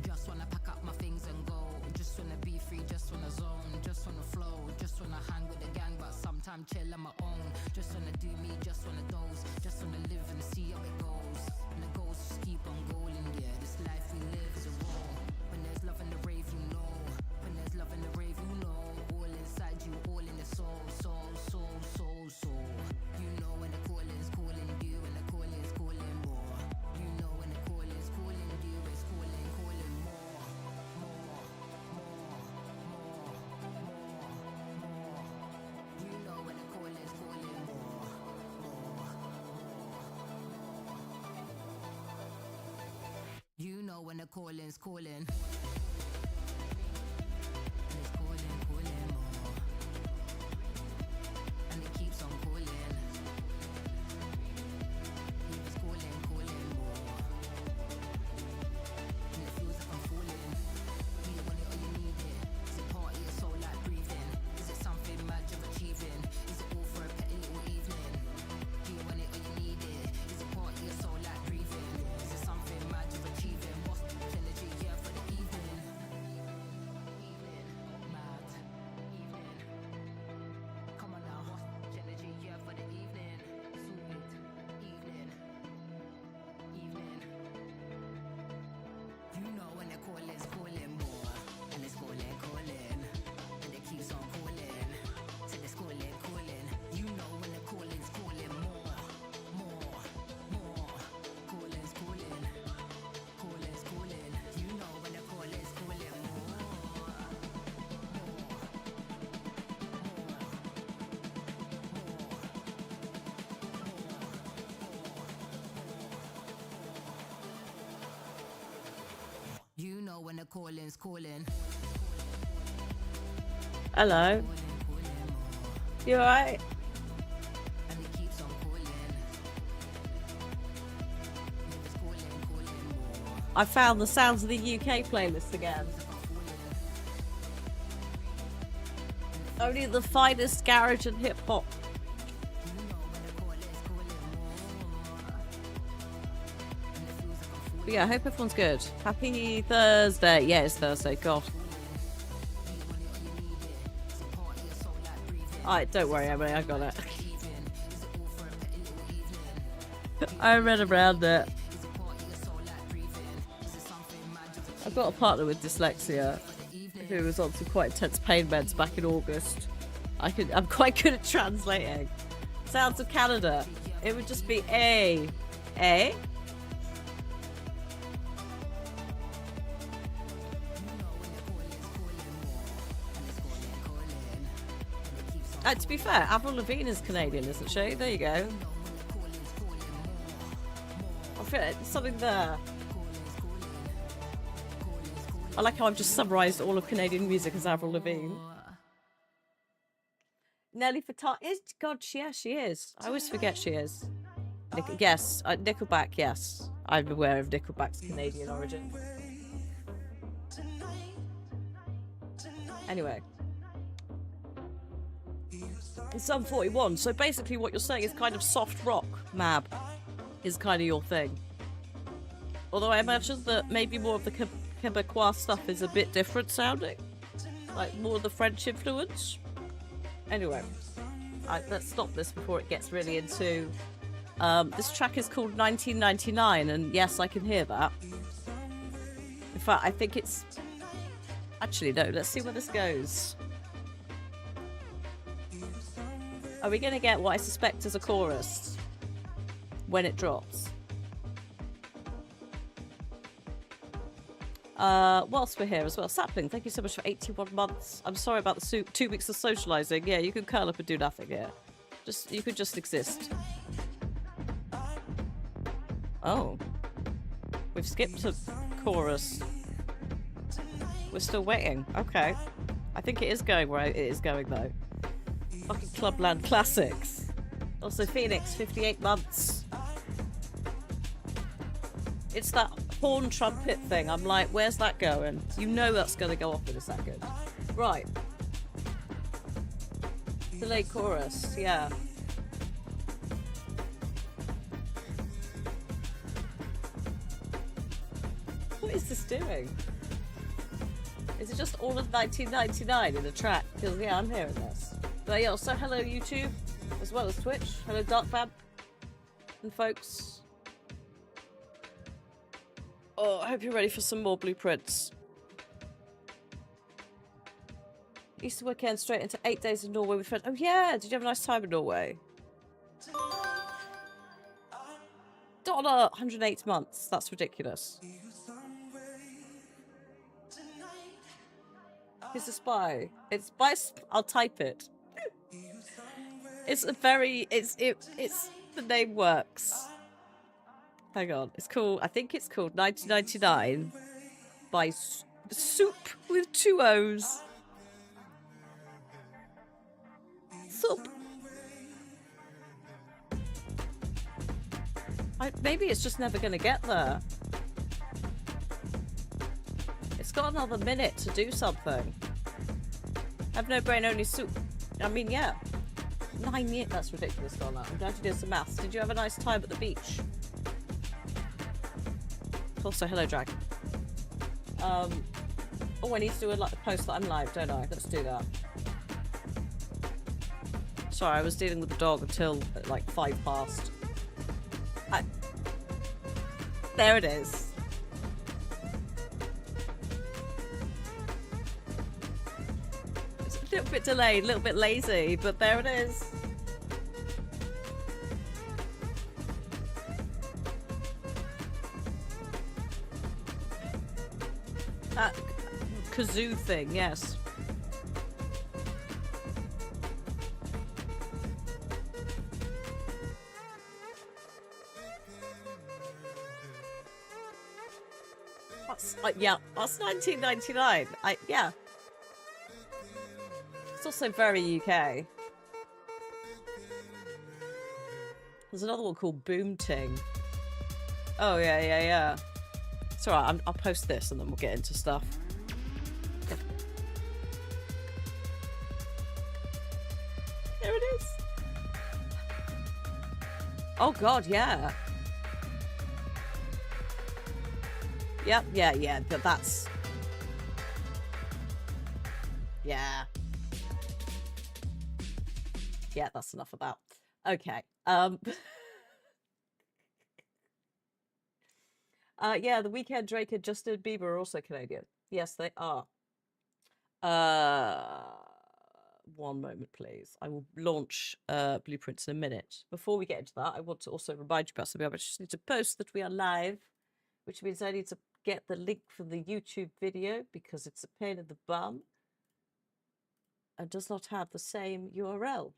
Just wanna pack up my things and go. Just wanna be free, just wanna zone. Just wanna flow, just wanna hang with the gang, but sometimes chill on my own. Just wanna do me, just wanna doze. Just wanna live and see how it goes. And the goals just keep on going, yeah. This life we live is a roll. When there's love in the rave, you know. When there's love in the rave, you know. All inside you, all in the soul, soul, soul, soul, soul. You know when the calling's calling you, when the calling's calling more. You know when the calling's calling you, it's calling, calling more, more, more, more, more. You know when the calling's calling more, more, more. You know when the calling's calling. And it's calling, calling more. And it keeps on calling. It's calling, calling more. And it feels like I'm falling. Do you want it or you need it? Is it part of your soul like breathing? Is it something mad you're achieving? Is it all for a petty little evening? Do you want it or you need it? Is it part of your soul like breathing? Is it something mad you're achieving? What's the energy here for the evening? Evening, mad, evening. Come on now, what's the energy here for the evening? Sweet, evening, evening. You know when the calling's calling more, and it's calling, calling, and it keeps on calling, till it's calling, calling. You know when the calling's calling more, more, more. Calling's calling, calling's calling. You know when the calling's calling more, more, more, more. You know when the calling's calling. Hello. You alright? And it keeps on calling. It's calling, calling more. I found the Sounds of the UK playlist again. Only the finest garage and hip hop. You know when the calling's calling more. And it feels like I'm falling. But yeah, I hope everyone's good. Happy Thursday. Yeah, it's Thursday. God. Alright, don't worry, Emily. I got it. I read around it. I've got a partner with dyslexia who was on some quite intense pain meds back in August. I'm quite good at translating. Sounds of Canada. It would just be A. A? To be fair, Avril Lavigne is Canadian, isn't she? There you go. I feel like there's something there. I like how I've just summarised all of Canadian music as Avril Lavigne. Nelly Furtado is God. Yeah, she is. I always forget she is. Yes, Nickelback. Yes, I'm aware of Nickelback's Canadian origin. Anyway. In Sum 41, so basically what you're saying is kind of soft rock, Mab, is kind of your thing. Although I imagine that maybe more of the Quebecois stuff is a bit different sounding. Like more of the French influence. Anyway, let's stop this before it gets really into... this track is called 1999, and yes, I can hear that. In fact, I think it's... Actually, no, let's see where this goes. Are we going to get what I suspect is a chorus when it drops? Whilst we're here as well, Sapling, thank you so much for 81 months. I'm sorry about the 2 weeks of socialising. Yeah, you can curl up and do nothing here. You could just exist. Oh. We've skipped a chorus. We're still waiting. Okay. I think it is going where it is going, though. Fucking Clubland Classics. Also, Phoenix, 58 months. It's that horn trumpet thing. I'm like, where's that going? You know that's going to go off in a second. Right. Delay chorus, yeah. What is this doing? Is it just all of 1999 in a track? Because, yeah, I'm hearing this. But yeah, also hello YouTube, as well as Twitch. Hello Darkbab and folks. Oh, I hope you're ready for some more blueprints. Easter weekend straight into 8 days in Norway with friends. Oh yeah, did you have a nice time in Norway? Dollar 108 months. That's ridiculous. Who's a spy? It's by. I'll type it. It's a very. It's the name works. Hang on. It's called. I think it's called 1999 by Soup with 2 O's. Soup. Maybe it's just never going to get there. It's got another minute to do something. Have no brain, only soup. I mean, yeah. 9 years. That's ridiculous, Donna. I'm glad you did some maths. Did you have a nice time at the beach? Also, hello, Drag. Oh, I need to do a post that I'm live, don't I? Let's do that. Sorry, I was dealing with the dog until like 5 past. There it is. It's a little bit delayed, a little bit lazy, but there it is. That kazoo thing, yes. Yeah, that's 1999. Yeah. It's also very UK. There's another one called Boom Ting. Oh, yeah. It's alright, I'll post this and then we'll get into stuff. There it is. Oh god, yeah. Yep, yeah, that's... Yeah. Yeah, that's enough of that. Okay. Yeah, The Weeknd, Drake, and Justin Bieber are also Canadian. Yes, they are. One moment, please. I will launch blueprints in a minute. Before we get into that, I want to also remind you about something. I just need to post that we are live, which means I need to get the link for the YouTube video because it's a pain in the bum and does not have the same URL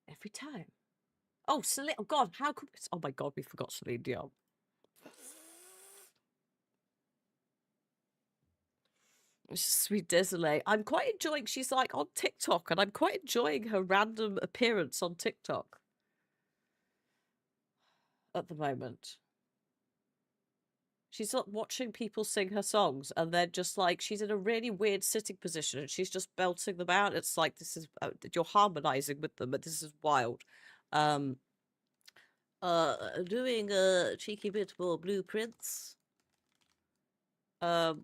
every time. Oh, Celine! Oh God, how could? Oh my God, we forgot Celine Dion. Sweet Désolé. I'm quite enjoying. She's like on TikTok, and I'm quite enjoying her random appearance on TikTok at the moment. She's not watching people sing her songs, and they're just like, she's in a really weird sitting position, and she's just belting them out. It's like, this is, you're harmonizing with them, but this is wild. Doing a cheeky bit more blueprints. We're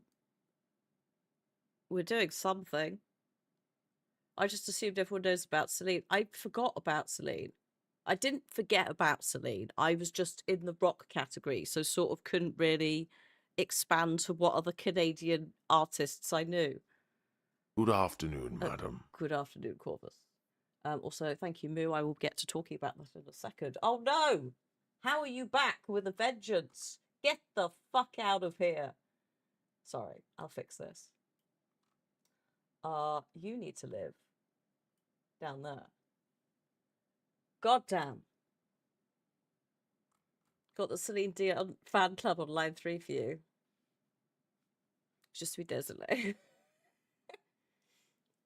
doing something. I just assumed everyone knows about Celine. I forgot about Celine. I didn't forget about Celine. I was just in the rock category, so sort of couldn't really expand to what other Canadian artists I knew. Good afternoon, madam. Good afternoon, Corvus. Also, thank you, Moo. I will get to talking about that in a second. Oh no! How are you back with a vengeance? Get the fuck out of here. Sorry, I'll fix this. You need to live down there. God damn. Got the Celine Dion fan club on line 3 for you. Je suis désolé.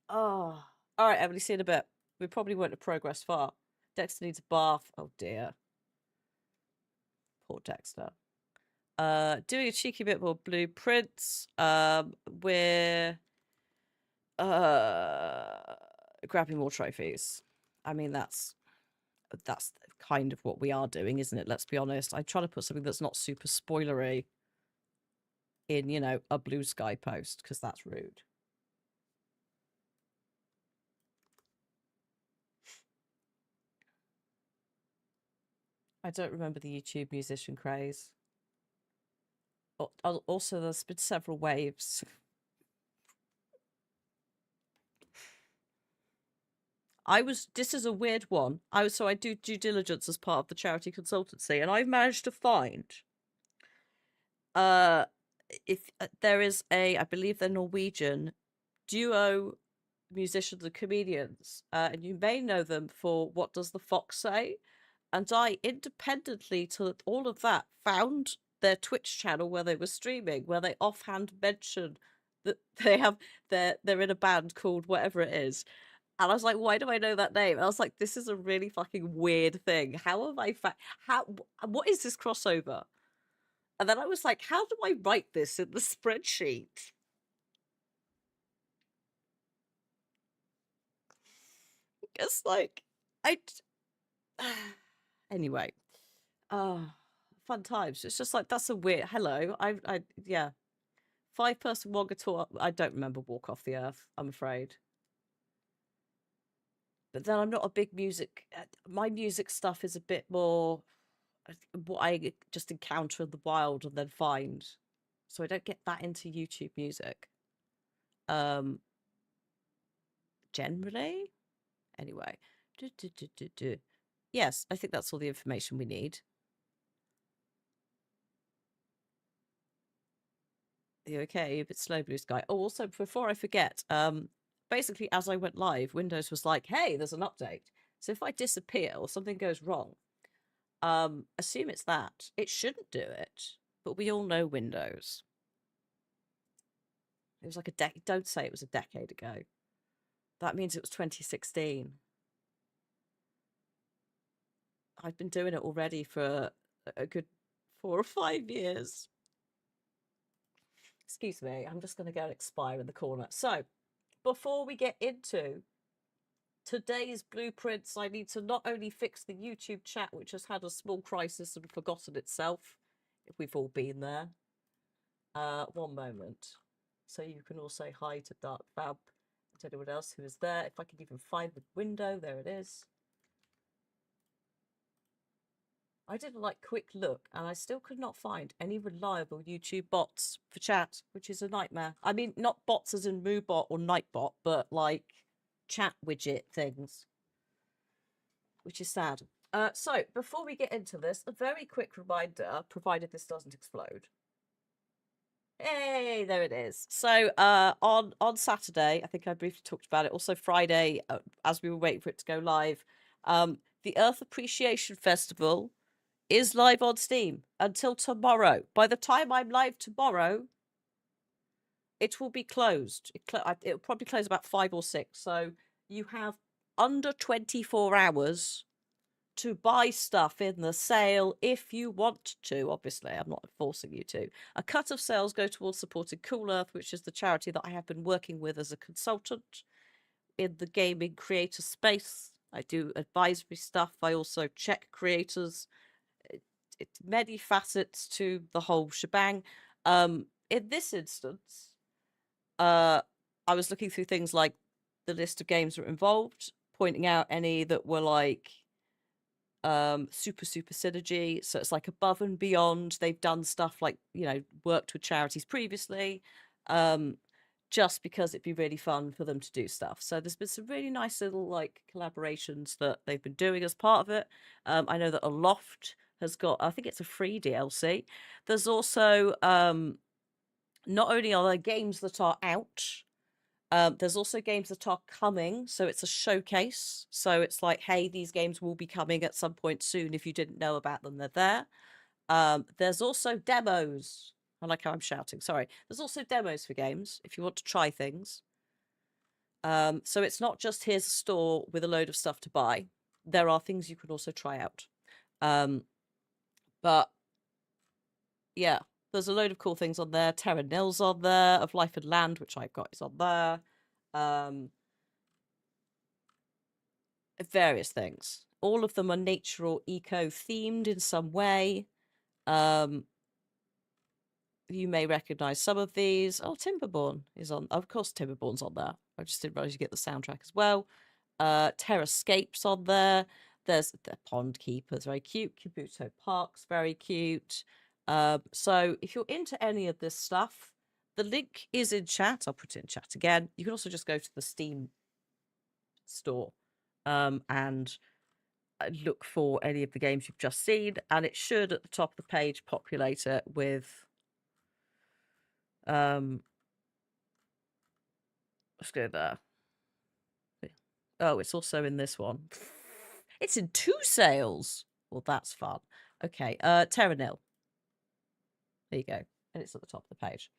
Oh. Alright, Emily, see you in a bit. We probably won't have progressed far. Dexter needs a bath. Oh dear. Poor Dexter. Doing a cheeky bit more blueprints. We're grabbing more trophies. I mean, that's kind of what we are doing, isn't it? Let's be honest. I try to put something that's not super spoilery in, you know, a blue sky post, because that's rude. I don't remember the YouTube musician craze. Also, there's been several waves. This is a weird one. I do due diligence as part of the charity consultancy, and I've managed to find, if there is I believe they're Norwegian duo musicians and comedians, and you may know them for What Does the Fox Say? And I, independently to all of that, found their Twitch channel where they were streaming, where they offhand mentioned that they're in a band called whatever it is. And I was like, why do I know that name? And I was like, this is a really fucking weird thing. How have I what is this crossover? And then I was like, how do I write this in the spreadsheet? It's like, anyway. Fun times. It's just like, that's a weird, hello. Yeah. 5-person Wonga tour. I don't remember Walk Off the Earth, I'm afraid. But then I'm not a big music. My music stuff is a bit more what I just encounter in the wild and then find. So I don't get that into YouTube music. Generally. Anyway. Yes, I think that's all the information we need. Are you okay? A bit slow, Blue Sky. Oh, also, before I forget, basically, as I went live, Windows was like, hey, there's an update. So if I disappear or something goes wrong, assume it's that. It shouldn't do it, but we all know Windows. It was like a decade. Don't say it was a decade ago. That means it was 2016. I've been doing it already for a good 4 or 5 years. Excuse me, I'm just going to go and expire in the corner. So, before we get into today's blueprints, I need to not only fix the YouTube chat, which has had a small crisis and forgotten itself, if we've all been there. One moment. So you can all say hi to Dark Fab and to anyone else who is there. If I can even find the window, there it is. I did a quick look and I still could not find any reliable YouTube bots for chat, which is a nightmare. I mean, not bots as in MooBot or Nightbot, but like chat widget things, which is sad. So before we get into this, a very quick reminder, provided this doesn't explode. Hey, there it is. So on Saturday, I think I briefly talked about it. Also Friday, as we were waiting for it to go live, the Earth Appreciation Festival is live on Steam until tomorrow. By the time I'm live tomorrow, it will be closed. It'll probably close about 5 or 6. So you have under 24 hours to buy stuff in the sale if you want to. Obviously, I'm not forcing you to. A cut of sales go towards supporting Cool Earth, which is the charity that I have been working with as a consultant in the gaming creator space. I do advisory stuff. I also check creators. It's many facets to the whole shebang. In this instance, I was looking through things like the list of games that were involved, pointing out any that were like super synergy. So it's like above and beyond. They've done stuff like, you know, worked with charities previously, just because it'd be really fun for them to do stuff. So there's been some really nice little like collaborations that they've been doing as part of it. I know that Aloft has got, I think it's a free DLC. There's also, not only are there games that are out, there's also games that are coming. So it's a showcase. So it's like, hey, these games will be coming at some point soon. If you didn't know about them, they're there. There's also demos. I like how I'm shouting. Sorry. There's also demos for games if you want to try things. So it's not just here's a store with a load of stuff to buy. There are things you can also try out. But yeah, There's a load of cool things on there. Terra Nil's on there. Of Life and Land, which I've got, is on there. Various things. All of them are nature or eco-themed in some way. You may recognise some of these. Oh, Timberborn is on. Of course, Timberborn's on there. I just didn't realise you get the soundtrack as well. Terrascape's on there. There's the Pond Keeper's very cute. Kabuto Park's very cute. So if you're into any of this stuff, the link is in chat. I'll put it in chat again. You can also just go to the Steam store and look for any of the games you've just seen, and it should at the top of the page populate it with let's go there. Oh, it's also in this one. It's in 2 sales. Well, that's fun. Okay, Terra Nil. There you go. And it's at the top of the page.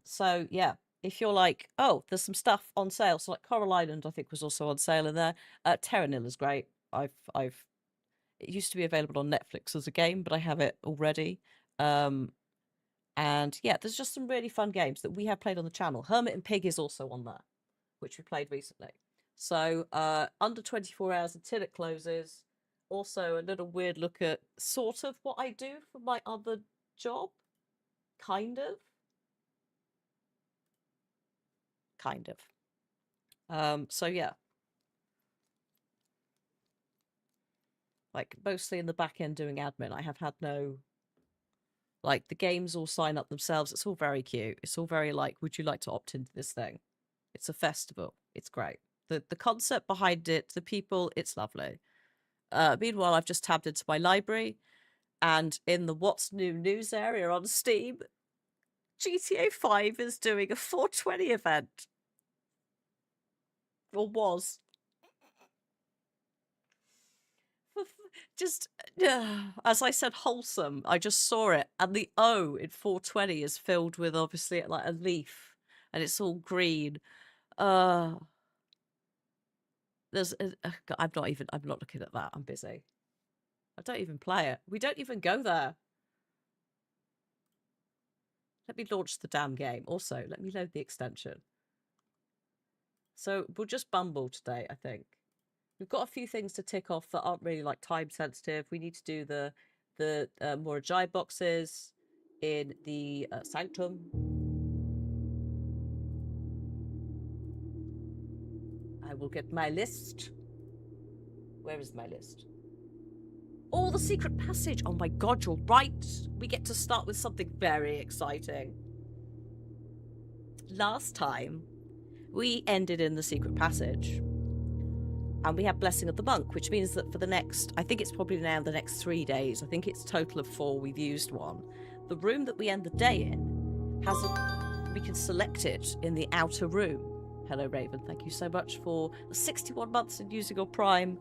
So yeah, if you're like, oh, there's some stuff on sale. So like Coral Island, I think, was also on sale in there. Terra Nil is great. It used to be available on Netflix as a game, but I have it already. And yeah, there's just some really fun games that we have played on the channel. Hermit and Pig is also on there, which we played recently. So under 24 hours until it closes. Also a little weird look at sort of what I do for my other job. Kind of. So yeah. Like mostly in the back end doing admin. I have had no, like the games all sign up themselves. It's all very cute. It's all very like, would you like to opt into this thing? It's a festival. It's great. The concept behind it, the people, it's lovely. Meanwhile, I've just tabbed into my library, and in the What's New news area on Steam, GTA 5 is doing a 420 event. Or was. Just, as I said, wholesome. I just saw it, and the O in 420 is filled with obviously like a leaf, and it's all green. I'm not looking at that. I'm busy. I don't even play it. We don't even go there. Let me launch the damn game. Also, let me load the extension. So we'll just bumble today, I think. We've got a few things to tick off that aren't really like time sensitive. We need to do the more Ajay boxes in the Sanctum. I will get my list. Where is my list? Oh, the secret passage. Oh my god, you're right. We get to start with something very exciting. Last time, we ended in the secret passage. And we have Blessing of the Monk, which means that for the next, I think it's probably now the next 3 days, I think it's a total of 4, we've used one. The room that we end the day in has we can select it in the outer room. Hello, Raven. Thank you so much for the 61 months in using your Prime.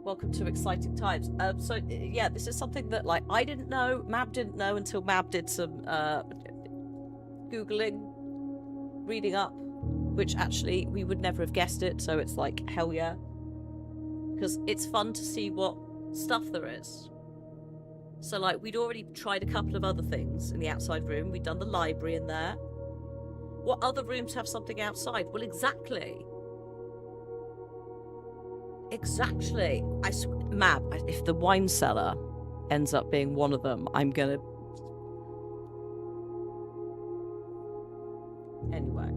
Welcome to exciting times. So, yeah, this is something that, like, I didn't know, Mab didn't know until Mab did some Googling, reading up, which actually we would never have guessed it, so it's like, hell yeah. Because it's fun to see what stuff there is. So, like, we'd already tried a couple of other things in the outside room. We'd done the library in there. What other rooms have something outside? Well, exactly. Exactly. Mab, if the wine cellar ends up being one of them, I'm gonna... Anyway.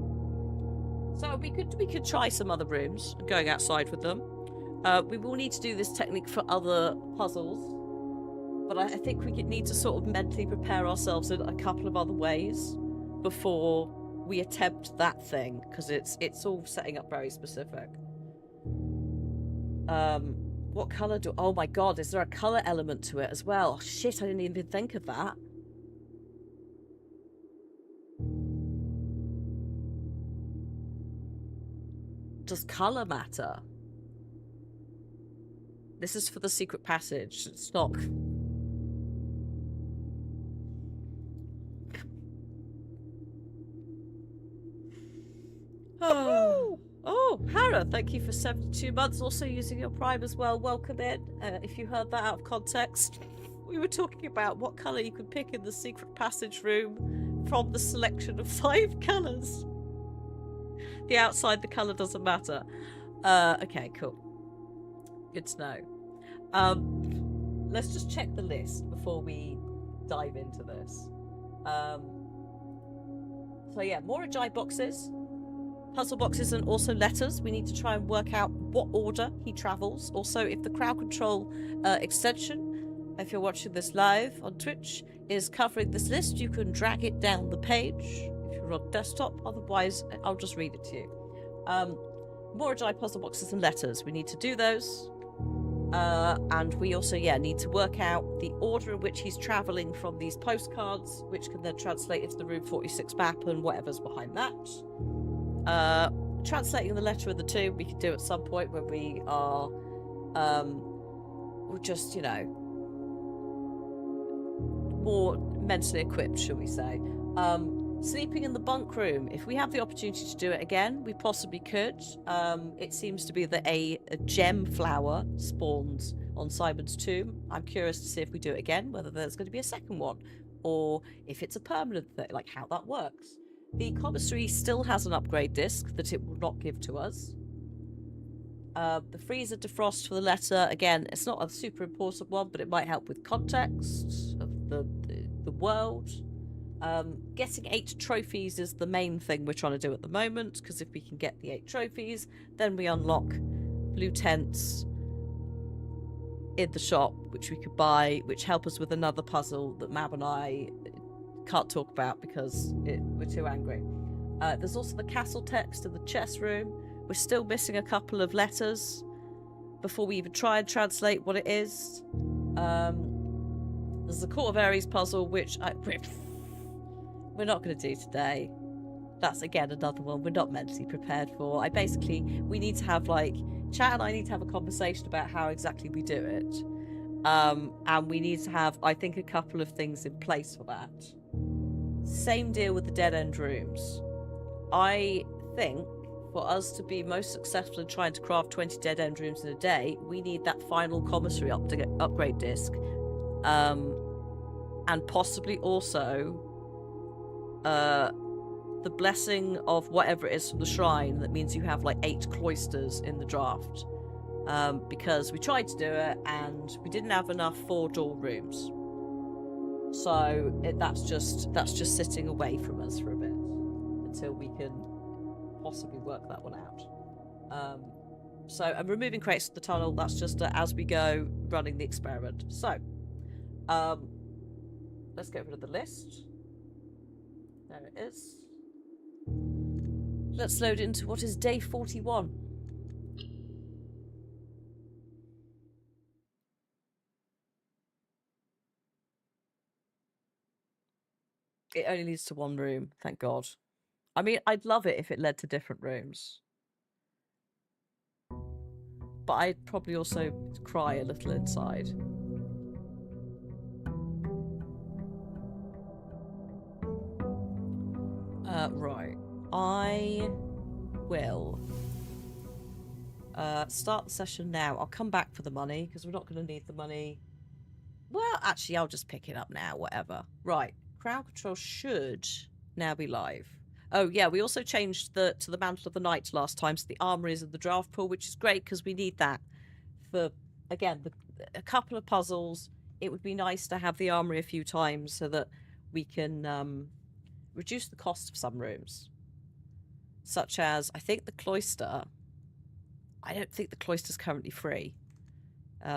So we could try some other rooms, going outside with them. We will need to do this technique for other puzzles. But I think we need to sort of mentally prepare ourselves in a couple of other ways before we attempt that thing, because it's all setting up very specific. What colour do... Oh my god, is there a colour element to it as well? Oh, shit, I didn't even think of that. Does colour matter? This is for the secret passage. It's not... Oh, Hara, thank you for 72 months. Also using your Prime as well. Welcome in. If you heard that out of context. We were talking about what colour you could pick in the secret passage room from the selection of 5 colours. The outside, the colour doesn't matter. Okay, cool. Good to know. Let's just check the list before we dive into this. So yeah, more Ajay boxes, puzzle boxes, and also letters. We need to try and work out what order he travels. Also, if the crowd control extension, if you're watching this live on Twitch, is covering this list, you can drag it down the page if you're on desktop. Otherwise, I'll just read it to you. More Ajay puzzle boxes and letters. We need to do those. And we also, need to work out the order in which he's travelling from these postcards, which can then translate into the Room 46 map and whatever's behind that. Translating the letter of the two, we can do at some point when we are, we're just, more mentally equipped, shall we say. Sleeping in the bunk room. If we have the opportunity to do it again, we possibly could. It seems to be that a gem flower spawns on Simon's tomb. I'm curious to see if we do it again, whether there's going to be a second one, or if it's a permanent thing, like how that works. The commissary still has an upgrade disc that it will not give to us. The freezer defrost for the letter, again, it's not a super important one, but it might help with context of the world. Getting 8 trophies is the main thing we're trying to do at the moment, because if we can get the 8 trophies, then we unlock blue tents in the shop, which we could buy, which help us with another puzzle that Mab and I can't talk about because we're too angry. There's also the castle text in the chess room. We're still missing a couple of letters before we even try and translate what it is. There's the Court of Ares puzzle, which we're not going to do today. That's, again, another one we're not mentally prepared for. We need to have, Chat and I need to have a conversation about how exactly we do it. And we need to have, I think, a couple of things in place for that. Same deal with the dead-end rooms. I think for us to be most successful in trying to craft 20 dead-end rooms in a day, we need that final commissary upgrade disc. And possibly also the blessing of whatever it is from the shrine that means you have 8 cloisters in the draft, because we tried to do it and we didn't have enough 4-door rooms, so that's just sitting away from us for a bit until we can possibly work that one out. So I'm removing crates from the tunnel. That's just as we go running the experiment. So let's get rid of the list. There it is. Let's load into what is day 41. It only leads to one room, thank God. I mean, I'd love it if it led to different rooms. But I'd probably also cry a little inside. Right. I will start the session now. I'll come back for the money, because we're not going to need the money. Well, actually, I'll just pick it up now, whatever. Right. Crowd control should now be live. Oh, yeah, we also changed to the Mantle of the Night last time, so the armory is in the draft pool, which is great, because we need that for, again, a couple of puzzles. It would be nice to have the armory a few times so that we can reduce the cost of some rooms. Such as, I think the cloister. I don't think the cloister's currently free.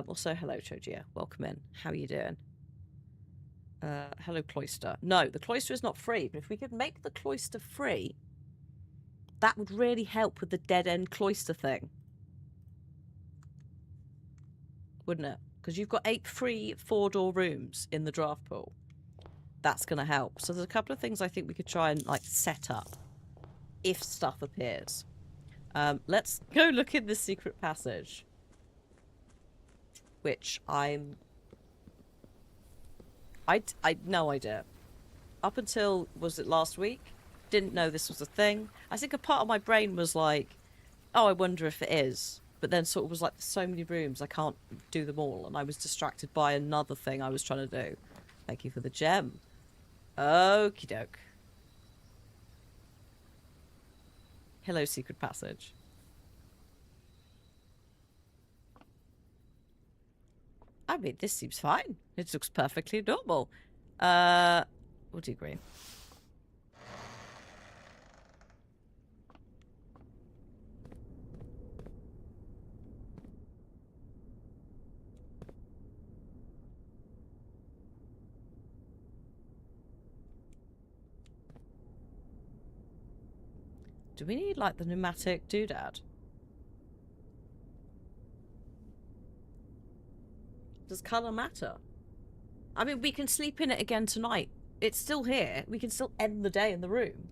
Also, hello, Chojia. Welcome in. How are you doing? Hello, cloister. No, the cloister is not free, but if we could make the cloister free, that would really help with the dead-end cloister thing. Wouldn't it? Because you've got 8 free 4-door rooms in the draft pool. That's going to help. So there's a couple of things I think we could try and set up if stuff appears. Let's go look in the secret passage, which I no idea. Up until, was it last week? Didn't know this was a thing. I think a part of my brain was like, oh, I wonder if it is. but then sort of was like, there's so many rooms, I can't do them all, and I was distracted by another thing I was trying to do. Thank you for the gem. Okie doke. Hello, secret passage. I mean, this seems fine. It looks perfectly normal. What do you agree? Do we need, like, the pneumatic doodad? Does colour matter? I mean, we can sleep in it again tonight. It's still here. We can still end the day in the room.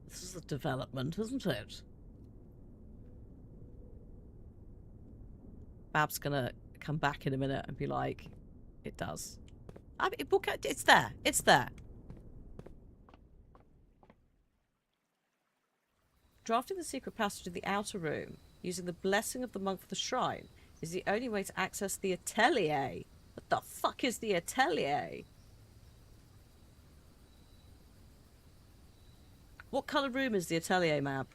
This is a development, isn't it? Bab's gonna come back in a minute and be like, it does. I mean, it's there. It's there. Drafting the secret passage in the outer room, using the blessing of the monk for the shrine, is the only way to access the atelier. What the fuck is the atelier? What colour room is the atelier, Mab?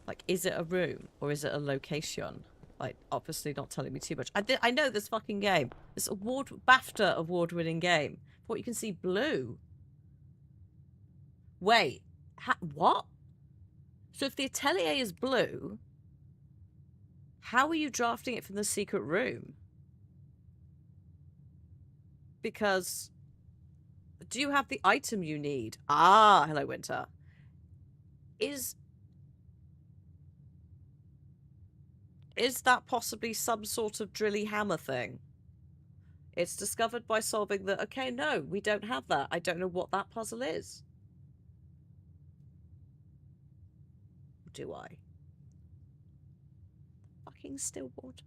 Like, is it a room or is it a location? Like, obviously not telling me too much. I know this fucking game. This BAFTA award-winning game. What, you can see blue? Wait. What? So if the atelier is blue, how are you drafting it from the secret room? Because do you have the item you need? Ah, hello, Winter. Is that possibly some sort of drilly hammer thing? It's discovered by solving the... Okay, no, we don't have that. I don't know what that puzzle is. Do I? Fucking still water.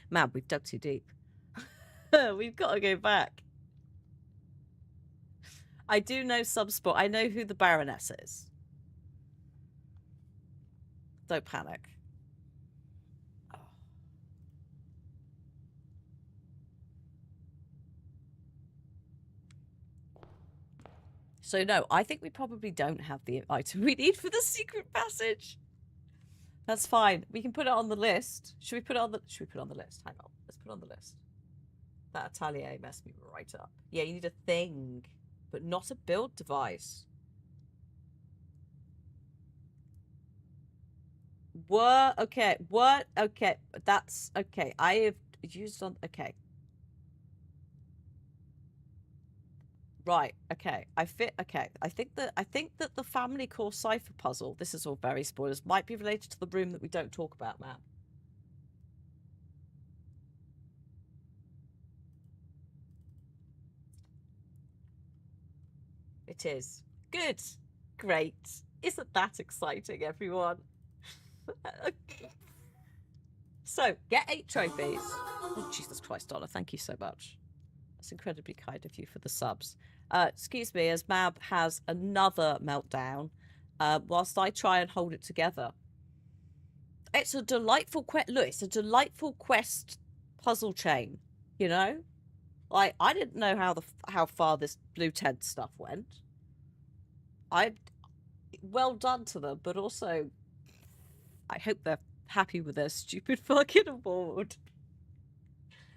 Man, we've dug too deep. We've got to go back. I do know Subsport. I know who the Baroness is. Don't panic. Oh. So no, I think we probably don't have the item we need for the secret passage. That's fine. We can put it on the list. Should we put it on the list? Hang on. Let's put it on the list. That atelier messed me right up. Yeah, you need a thing, but not a build device. What? Okay. What? Okay. That's okay. I have used on. Okay. Right. Okay. Okay. I think that the family core cipher puzzle. This is all very spoilers. Might be related to the room that we don't talk about, Matt. It is. Good. Great. Isn't that exciting, everyone? So, get 8 trophies. Oh, Jesus Christ, Donna, thank you so much. That's incredibly kind of you for the subs. Excuse me, as Mab has another meltdown, whilst I try and hold it together. It's a delightful quest. Look, it's a delightful quest puzzle chain, you know? Like, I didn't know how far this blue tent stuff went. Well done to them, but also I hope they're happy with their stupid fucking award.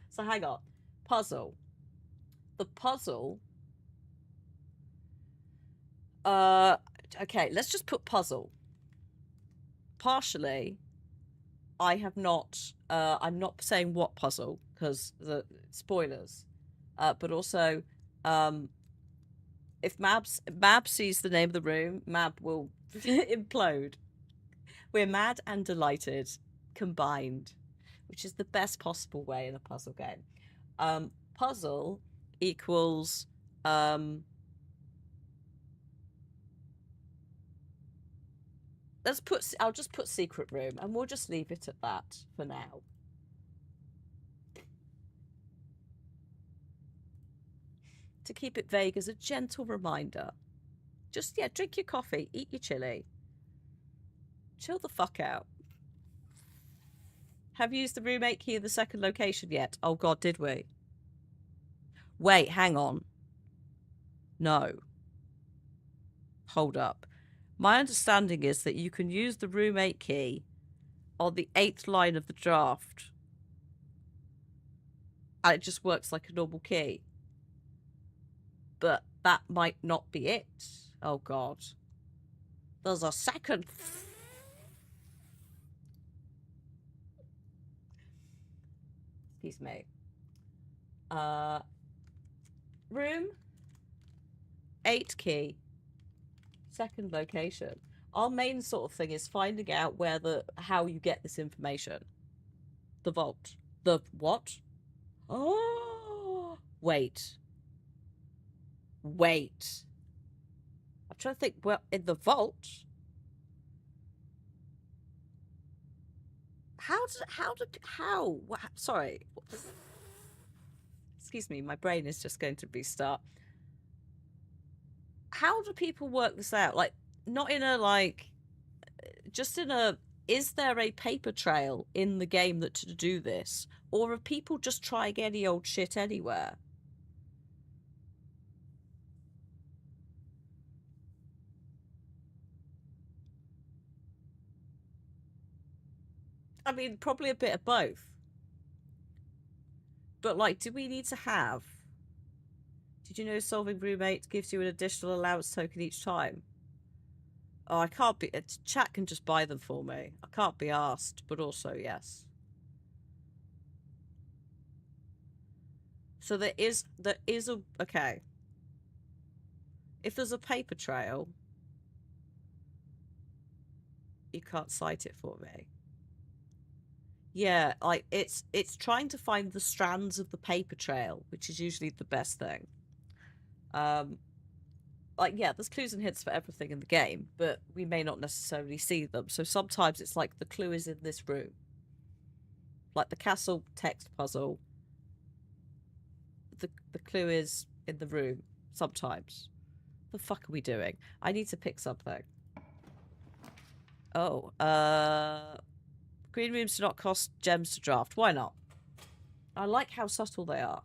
So hang on. Puzzle. The puzzle. Okay, let's just put puzzle. Partially, I have not. I'm not saying what puzzle because the spoilers. But also, if Mab sees the name of the room, Mab will implode. We're mad and delighted combined, which is the best possible way in a puzzle game. Puzzle equals I'll just put secret room and we'll just leave it at that for now. To keep it vague as a gentle reminder. Just, yeah, drink your coffee, eat your chili. Chill the fuck out. Have you used the roommate key in the second location yet? Oh god, did we? Wait, hang on. No. Hold up. My understanding is that you can use the roommate key on the 8th line of the draft. And it just works like a normal key. But that might not be it. Oh god. There's a second... Excuse me. Room 8 key, second location. Our main sort of thing is finding out how you get this information. The vault. The what? Oh, wait. I'm trying to think. Well, in the vault. Sorry. Excuse me, my brain is just going to restart. How do people work this out? Like, not in a, like, just in a, is there a paper trail in the game to do this? Or are people just trying any old shit anywhere? I mean, probably a bit of both. But, like, do we need to have... Did you know solving roommate gives you an additional allowance token each time? Oh, I can't be... Chat can just buy them for me. I can't be asked, but also, yes. So there is a... Okay. If there's a paper trail... You can't cite it for me. Yeah, like, it's trying to find the strands of the paper trail, which is usually the best thing. Like, yeah, there's clues and hints for everything in the game, but we may not necessarily see them. So sometimes it's like the clue is in this room. Like the castle text puzzle. The clue is in the room sometimes. What the fuck are we doing? I need to pick something. Oh, green rooms do not cost gems to draft. Why not? I like how subtle they are.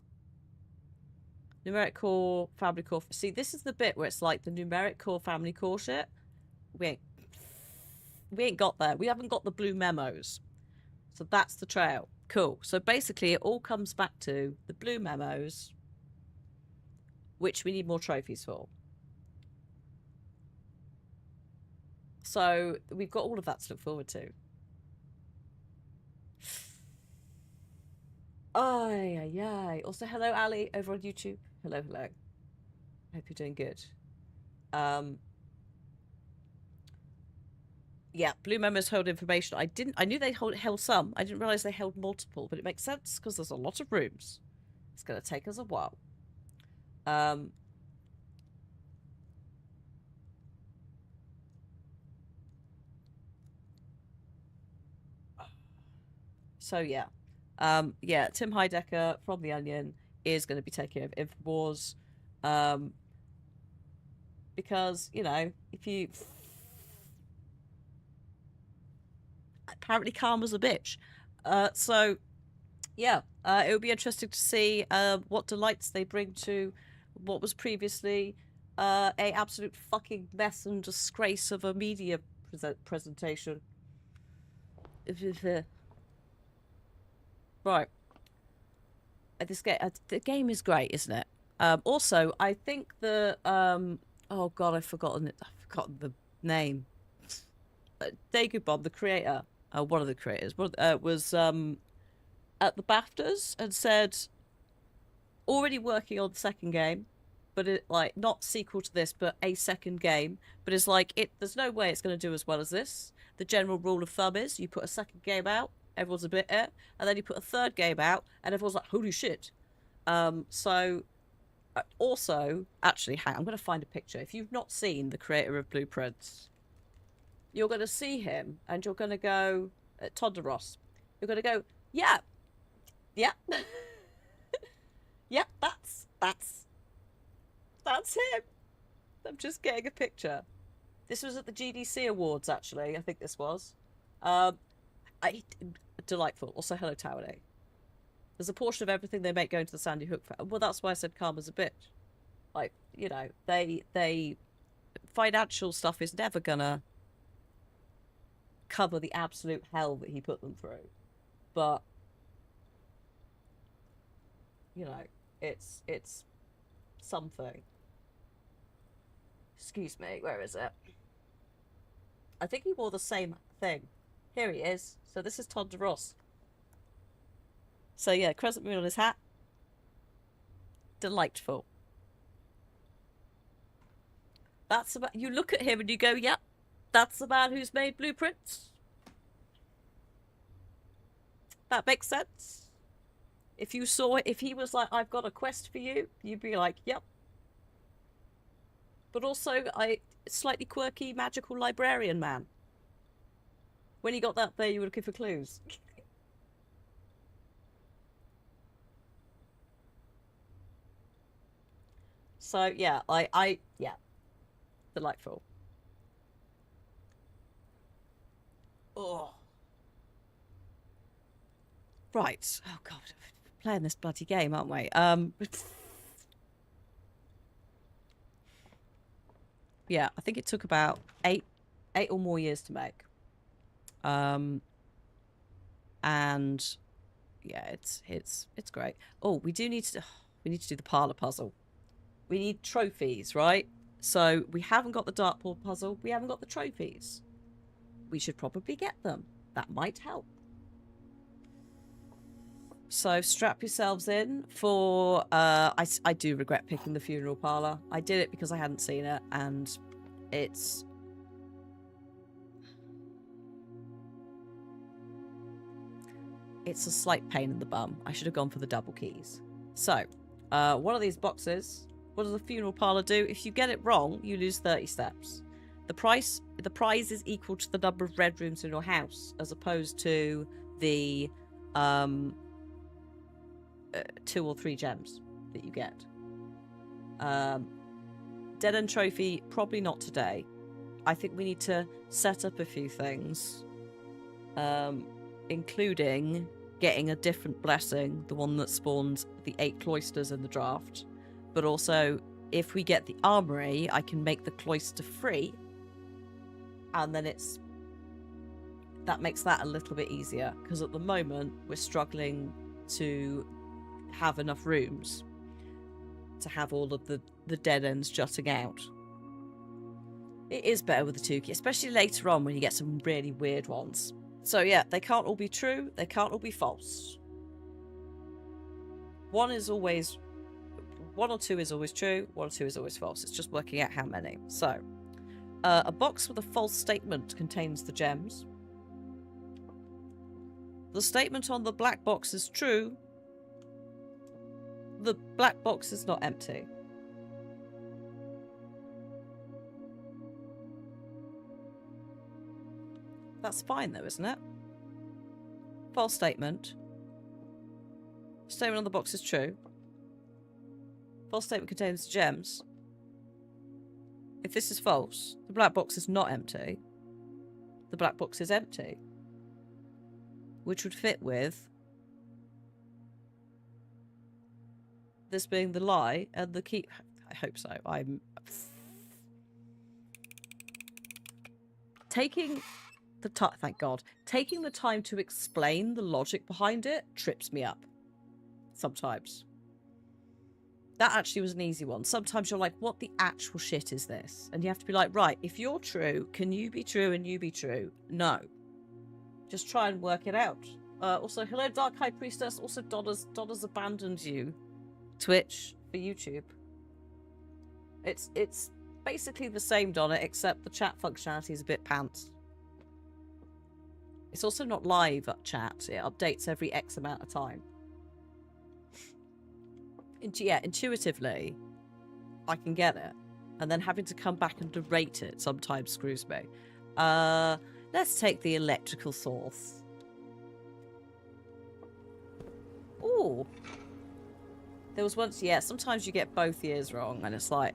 Numeric core, family core. See, this is the bit where it's like the numeric core, family core shit. We ain't got there. We haven't got the blue memos. So that's the trail. Cool. So basically it all comes back to the blue memos, which we need more trophies for. So we've got all of that to look forward to. Ay. Also, hello, Ali, over on YouTube. Hello. Hope you're doing good. Yeah, blue memos hold information. I knew they held some. I didn't realize they held multiple, but it makes sense because there's a lot of rooms. It's going to take us a while. So yeah. Yeah, Tim Heidecker from The Onion is going to be taking over InfoWars. Because, you know, if you... Apparently Karma's a bitch. So, yeah, it would be interesting to see what delights they bring to what was previously a absolute fucking mess and disgrace of a media presentation. Right. The game is great, isn't it? Also, I think oh god, I've forgotten the name. Dagobah, the creator, one of the creators, was at the BAFTAs and said already working on the second game, but it like not sequel to this, but a second game. But it's like there's no way it's going to do as well as this. The general rule of thumb is you put a second game out, everyone's a bit and then you put a third game out and everyone's like, holy shit. So Also, actually, hang on, I'm going to find a picture. If you've not seen the creator of Blueprints, you're going to see him and you're going to go, Todd Ross, you're going to go, yeah, yeah, yeah, that's him. I'm just getting a picture. This was at the GDC Awards, actually. I think this was. Delightful. Also, hello, Townie. There's a portion of everything they make going to the Sandy Hook. Well, that's why I said Karma's a bitch. Like, you know, they financial stuff is never gonna cover the absolute hell that he put them through. But, you know, it's something. Excuse me, where is it? I think he wore the same thing. Here he is. So this is Todd DeRoss. So yeah, crescent moon on his hat. Delightful. That's about, you look at him and you go, yep, that's the man who's made Blueprints. That makes sense. If you saw, if he was like, I've got a quest for you, you'd be like, yep. But also, slightly quirky, magical librarian man. When you got that there, you were looking for clues. So, yeah, yeah. Delightful. Oh. Right. Oh, God. We're playing this bloody game, aren't we? Yeah, I think it took about eight or more years to make. And yeah, it's great. Oh, we need to do the parlor puzzle. We need trophies, right? So we haven't got the dartboard puzzle. We haven't got the trophies. We should probably get them. That might help. So strap yourselves in for... I do regret picking the funeral parlour. I did it because I hadn't seen it, and it's... It's a slight pain in the bum. I should have gone for the double keys. So, one of these boxes... What does the funeral parlour do? If you get it wrong, you lose 30 steps. The prize is equal to the number of red rooms in your house, as opposed to the 2 or 3 gems that you get. Dead End Trophy, probably not today. I think we need to set up a few things, including getting a different blessing, the one that spawns the 8 cloisters in the draft. But also, if we get the armory, I can make the cloister free, and then that makes that a little bit easier, because at the moment we're struggling to have enough rooms to have all of the dead ends jutting out. It is better with the 2 key, especially later on when you get some really weird ones. So yeah, they can't all be true, they can't all be false. 1 or 2 is always true, 1 or 2 is always false. It's just working out how many. So, a box with a false statement contains the gems. The statement on the black box is true. The black box is not empty. That's fine though, isn't it? False statement. Statement on the box is true. False statement contains gems. If this is false, the black box is not empty. The black box is empty. Which would fit with this being the lie and the key. I hope so. I'm taking the time. Thank God. Taking the time to explain the logic behind it trips me up. Sometimes. That actually was an easy one. Sometimes you're like, what the actual shit is this? And you have to be like, right, if you're true, can you be true and you be true? No. Just try and work it out. Also, hello, Dark High Priestess. Also, Donna's abandoned you. Twitch for YouTube. It's basically the same, Donna, except the chat functionality is a bit pants. It's also not live chat. It updates every X amount of time. Yeah, intuitively, I can get it. And then having to come back and narrate it sometimes screws me. Let's take the electrical source. Ooh. There was once, yeah, sometimes you get both years wrong, and it's like,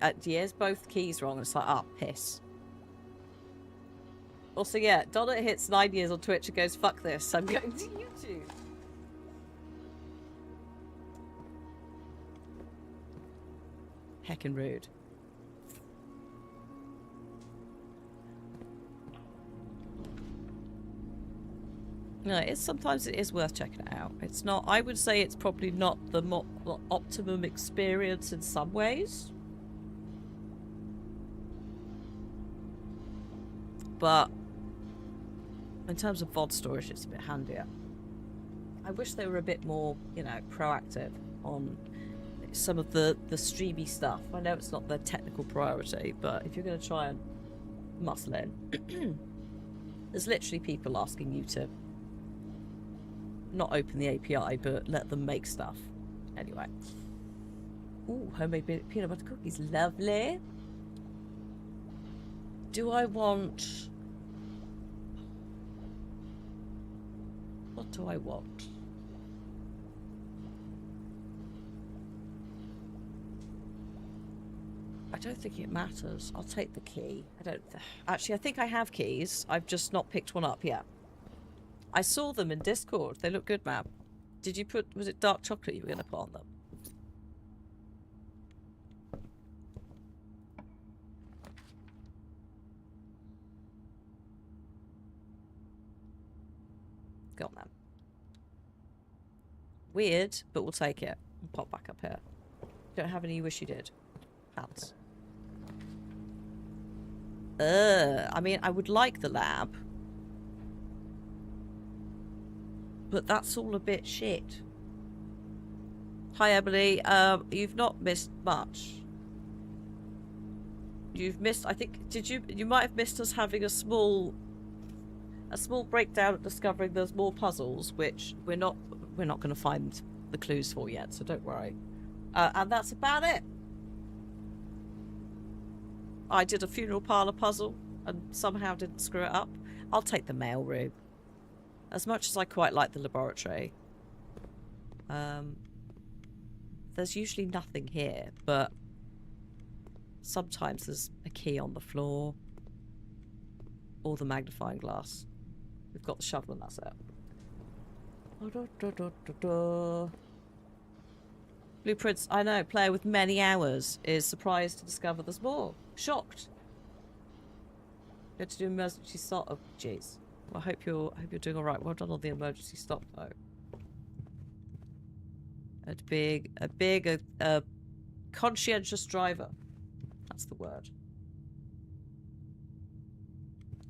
both keys wrong, and it's like, ah, piss. Also, yeah, Donna hits 9 years on Twitch and goes, fuck this, I'm going to YouTube. Heckin' rude. No, sometimes it is worth checking it out. It's not, I would say it's probably not the optimum experience in some ways. But in terms of VOD storage, it's a bit handier. I wish they were a bit more, you know, proactive on some of the streamy stuff. I know it's not their technical priority, but if you're going to try and muscle in, there's literally people asking you to not open the API, but let them make stuff. Anyway. Ooh, homemade peanut butter cookies. Lovely. Do I want... What do I want? I don't think it matters. I'll take the key. Actually, I think I have keys. I've just not picked one up yet. I saw them in Discord. They look good, ma'am. Did you put... Was it dark chocolate you were going to put on them? Go on, then. Weird, but we'll take it. We'll pop back up here. Don't have any you wish you did. Pants. I mean, I would like the lab. But that's all a bit shit. Hi, Emily. You've not missed much. You've missed, I think, you might have missed us having a small breakdown at discovering there's more puzzles, which we're not going to find the clues for yet, so don't worry. And that's about it. I did a funeral parlour puzzle and somehow didn't screw it up. I'll take the mail room. As much as I quite like the laboratory. There's usually nothing here, but sometimes there's a key on the floor. Or the magnifying glass. We've got the shovel and that's it. Blueprints, I know, player with many hours is surprised to discover there's more. Shocked. Had to do emergency stop. Oh, jeez. Well, I hope you're doing all right. Well done on the emergency stop, though. A conscientious driver. That's the word.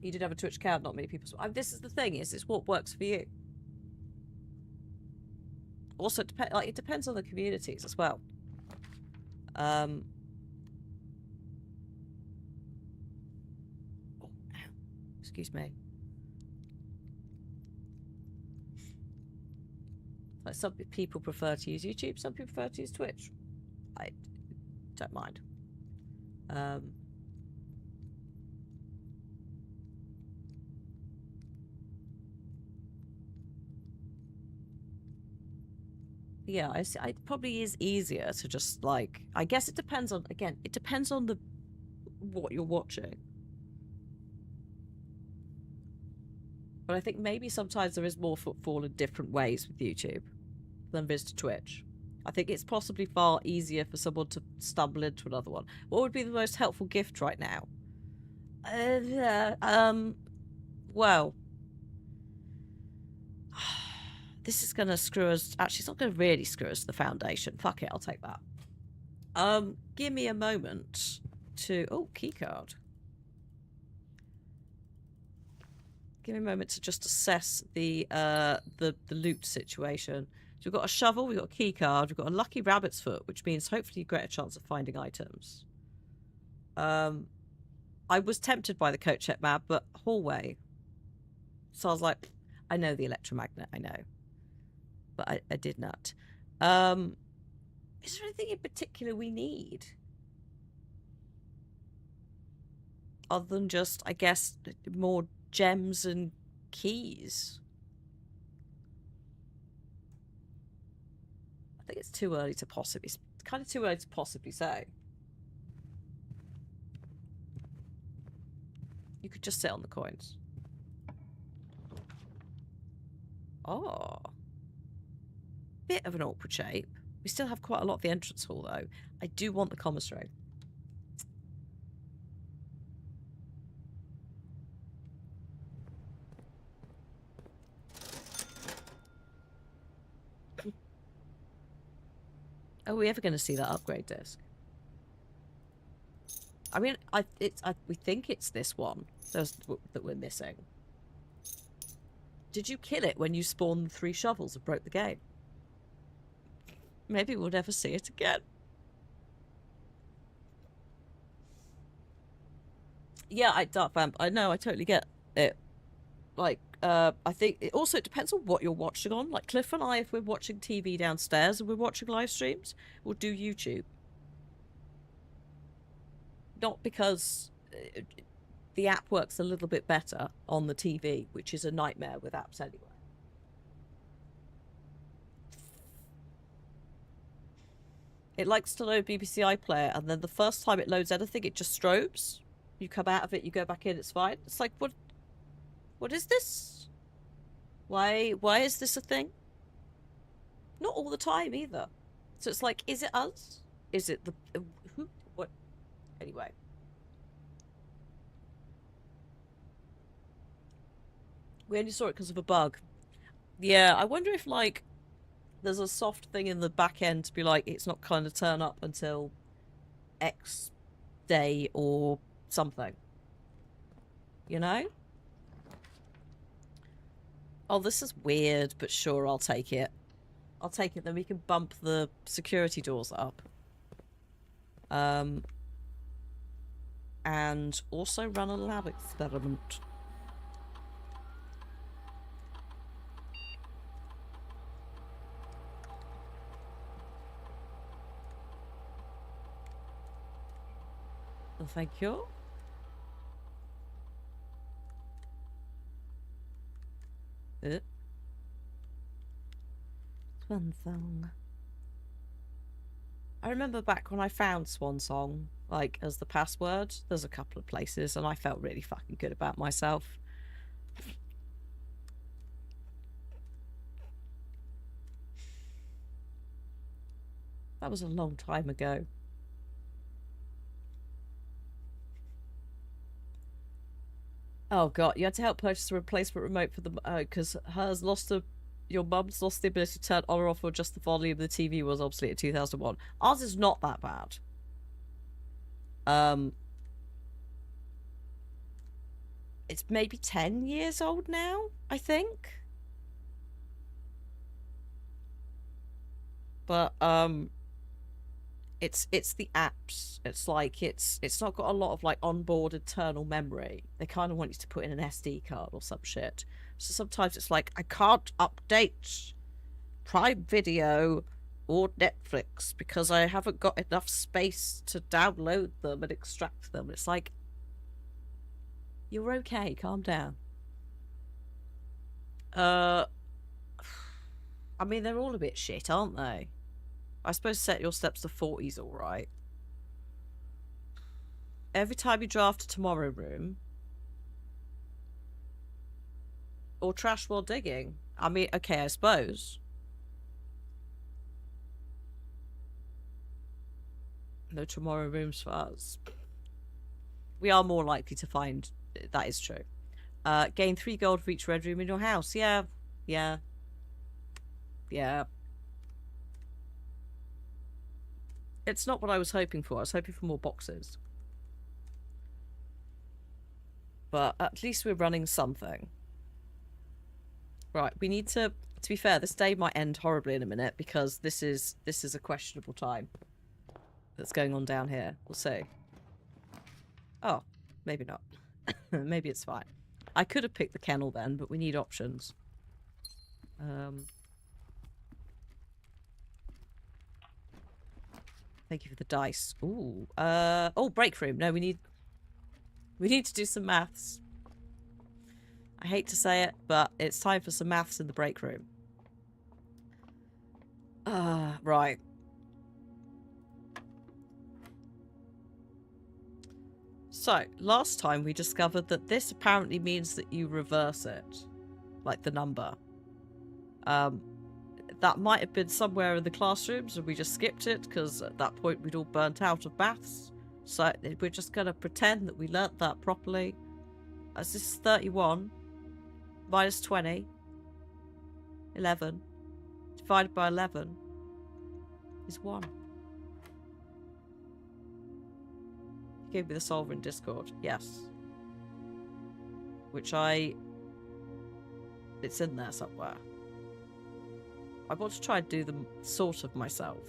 You did have a Twitch account, not many people. This is the thing, it's what works for you. Also, it depends on the communities as well. Excuse me. Like, some people prefer to use YouTube, some people prefer to use Twitch. I don't mind. Yeah, it probably is easier to just, like, I guess it depends on, again, it depends on what you're watching. But I think maybe sometimes there is more footfall in different ways with YouTube than there is to Twitch. I think it's possibly far easier for someone to stumble into another one. What would be the most helpful gift right now? Well... This is going to screw us... Actually, it's not going to really screw us to the foundation. Fuck it, I'll take that. Give me a moment to... Oh, keycard. Give me a moment to just assess the loot situation. So we've got a shovel, we've got a keycard, we've got a lucky rabbit's foot, which means hopefully you get a chance of finding items. I was tempted by the coat check map, but hallway. So I was like, I know the electromagnet, I know. But I did not. Is there anything in particular we need? Other than just, I guess, more gems and keys. I think it's too early to possibly... It's kind of too early to possibly say. You could just sit on the coins. Oh. Bit of an awkward shape. We still have quite a lot of the entrance hall, though. I do want the commissary. Are we ever going to see that upgrade disc? I mean, we think it's this one that we're missing. Did you kill it when you spawned the 3 shovels and broke the game? Maybe we'll never see it again. Yeah, Dark Vamp. I know, I totally get it. Like, I think it also depends on what you're watching on. Like, Cliff and I, if we're watching TV downstairs and we're watching live streams, we'll do YouTube. Not because the app works a little bit better on the TV, which is a nightmare with apps anyway. It likes to load BBC iPlayer, and then the first time it loads anything, it just strobes. You come out of it, you go back in, it's fine. It's like, what is this? Why is this a thing? Not all the time either. So it's like, is it us? Is it the who? What? Anyway. We only saw it because of a bug. Yeah, I wonder if, like, there's a soft thing in the back end to be like, it's not kind of turn up until X day or something. You know? Oh, this is weird, but sure, I'll take it. I'll take it, then we can bump the security doors up. And also run a lab experiment. Thank you. Swan Song. I remember back when I found Swan Song, like, as the password, there's a couple of places, and I felt really fucking good about myself. That was a long time ago. Oh god, you had to help purchase a replacement remote for the because your mum's lost the ability to turn on or off or adjust the volume. The TV was obsolete in 2001. Ours is not that bad. It's maybe 10 years old now, I think. But it's the apps. It's like it's not got a lot of like onboard internal memory. They kind of want you to put in an SD card or some shit. So sometimes it's like, I can't update Prime Video or Netflix because I haven't got enough space to download them and extract them. It's like, you're okay, calm down. I mean, they're all a bit shit, aren't they? I suppose set your steps to 40's alright. Every time you draft a tomorrow room. Or trash while digging. I mean, okay, I suppose. No tomorrow rooms for us. We are more likely to find... That is true. Gain 3 gold for each red room in your house. Yeah. Yeah. Yeah. It's not what I was hoping for. I was hoping for more boxes. But at least we're running something. Right, we need to be fair, this day might end horribly in a minute because this is a questionable time that's going on down here. We'll see. Oh, maybe not. Maybe it's fine. I could have picked the kennel then, but we need options. Thank you for the dice. Ooh. Oh, break room. No, we need to do some maths. I hate to say it, but it's time for some maths in the break room. Right. So, last time we discovered that this apparently means that you reverse it. Like the number. That might have been somewhere in the classrooms and we just skipped it because at that point we'd all burnt out of maths. So we're just going to pretend that we learnt that properly. As this is 31 minus 20, 11, divided by 11 is 1. You gave me the solver in Discord. Yes. Which it's in there somewhere. I want to try and do them sort of myself.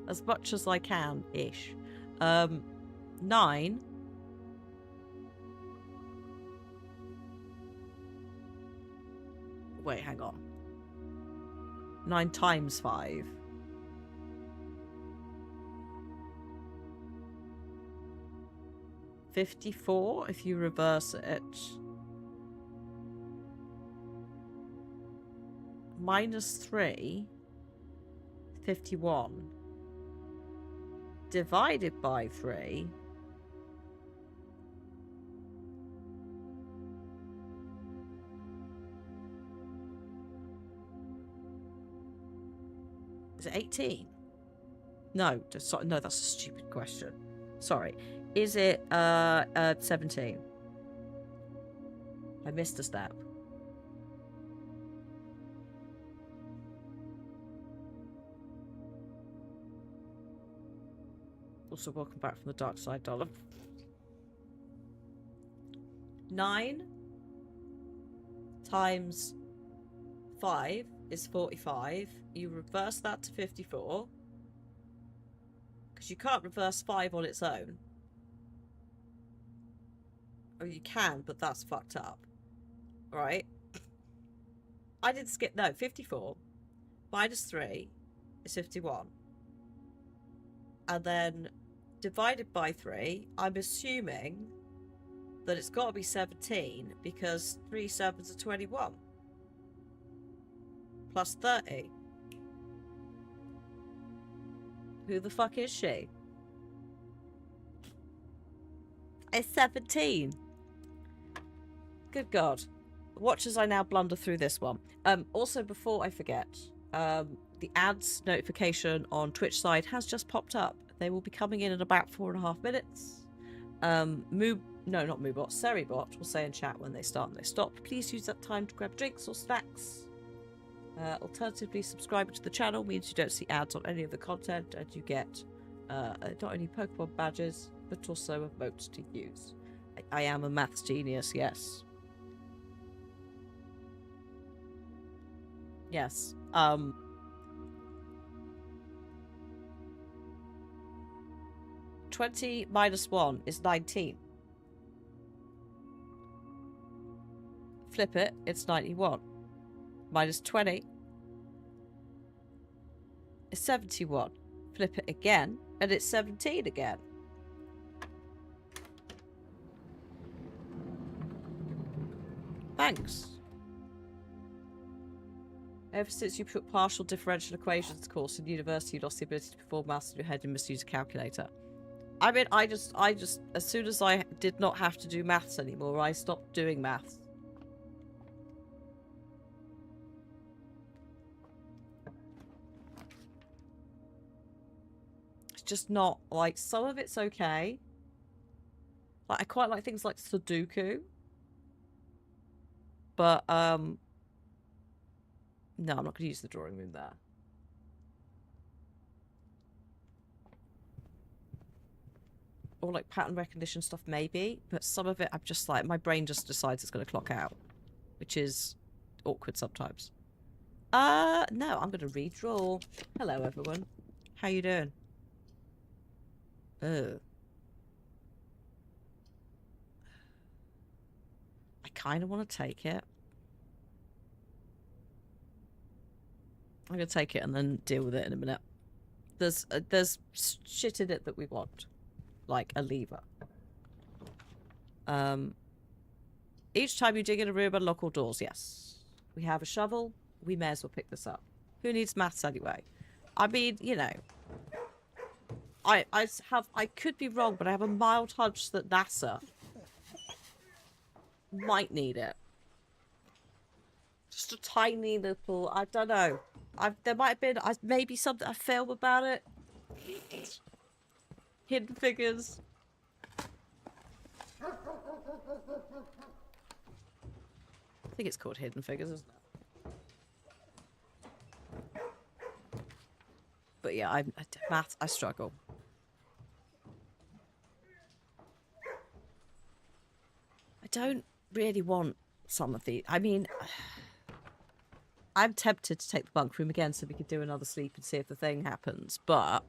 As much as I can-ish. 9. Wait, hang on. 9 times 5. $54 if you reverse it. Minus 3, 51. Divided by 3. Is it 18? No, no, that's a stupid question. Sorry. Is it 17? I missed a step. Also, welcome back from the dark side, Dollar. 9 times 5 is 45. You reverse that to 54. Because you can't reverse 5 on its own. Or you can, but that's fucked up. Right? I did skip. No, 54 minus 3 is 51. And then divided by 3, I'm assuming that it's got to be 17 because 3 7s are 21. Plus 30. Who the fuck is she? It's 17. Good God. Watch as I now blunder through this one. Also, before I forget, the ads notification on Twitch side has just popped up. They will be coming in about 4.5 minutes. Seribot will say in chat when they start and they stop. Please use that time to grab drinks or snacks. Alternatively, subscribing to the channel means you don't see ads on any of the content and you get not only Pokemon badges, but also emotes to use. I am a maths genius, yes. Yes. 20 minus 1 is 19. Flip it, it's 91. Minus 20 is 71. Flip it again, and it's 17 again. Thanks. Ever since you put partial differential equations course in university, you lost the ability to perform maths in your head and misuse a calculator. I mean, I just, as soon as I did not have to do maths anymore, I stopped doing maths. It's just not, like, some of it's okay. Like, I quite like things like Sudoku. But, no, I'm not going to use the drawing room there. Or like pattern recognition stuff, maybe. But some of it, I'm just like, my brain just decides it's going to clock out. Which is awkward sometimes. No, I'm going to redraw. Hello, everyone. How you doing? Ugh. I kind of want to take it. I'm going to take it and then deal with it in a minute. There's shit in it that we want, like a lever. Each time you dig in a room, unlock all doors. Yes, we have a shovel. We may as well pick this up. Who needs maths anyway? I mean, you know, I could be wrong, but I have a mild hunch that NASA might need it. Just a tiny little, I don't know. There might have been maybe something, a film about it. Hidden Figures. I think it's called Hidden Figures, isn't it? But yeah, maths, I struggle. I don't really want some of the. I mean, I'm tempted to take the bunk room again so we could do another sleep and see if the thing happens. But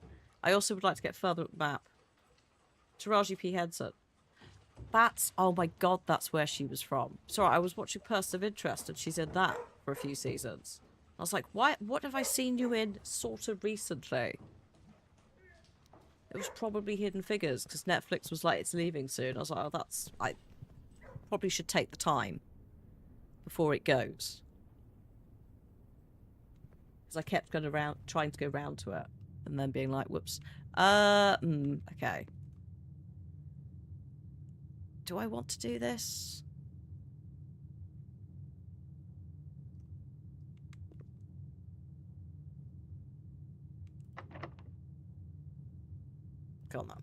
I also would like to get further up the map. Taraji P. Henson. That's, oh my god, that's where she was from. Sorry, I was watching Person of Interest and she's in that for a few seasons. I was like, what have I seen you in sort of recently? It was probably Hidden Figures because Netflix was like, it's leaving soon. I was like, oh, I probably should take the time before it goes. Because I kept trying to go round to it and then being like, whoops. Okay. Do I want to do this? Come on.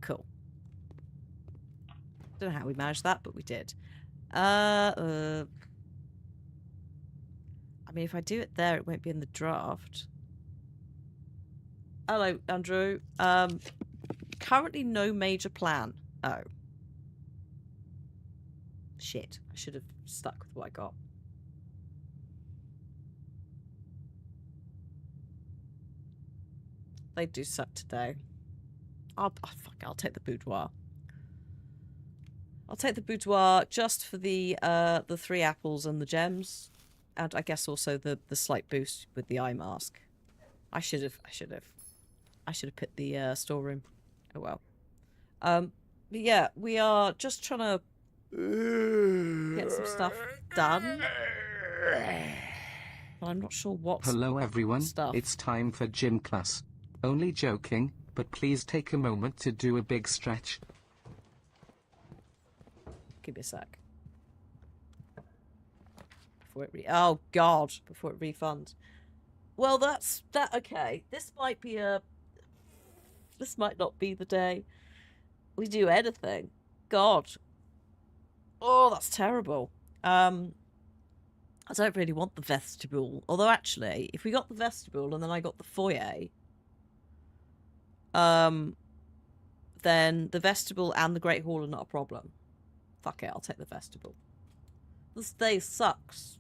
Cool. Don't know how we managed that, but we did. I mean, if I do it there, it won't be in the draft. Hello, Andrew. Currently no major plan. Oh. Shit. I should have stuck with what I got. They do suck today. I'll take the boudoir. I'll take the boudoir just for the 3 apples and the gems. And I guess also the slight boost with the eye mask. I should have picked the storeroom. Oh well. But yeah, we are just trying to get some stuff done. But I'm not sure what. Hello everyone, stuff. It's time for gym class. Only joking, but please take a moment to do a big stretch. Give me a sec. Before it oh god, before it refunds. Well, that okay. This might not be the day we do anything. God. Oh, that's terrible. I don't really want the vestibule. Although actually, if we got the vestibule and then I got the foyer, then the vestibule and the Great Hall are not a problem. Fuck it, I'll take the vestibule. This day sucks.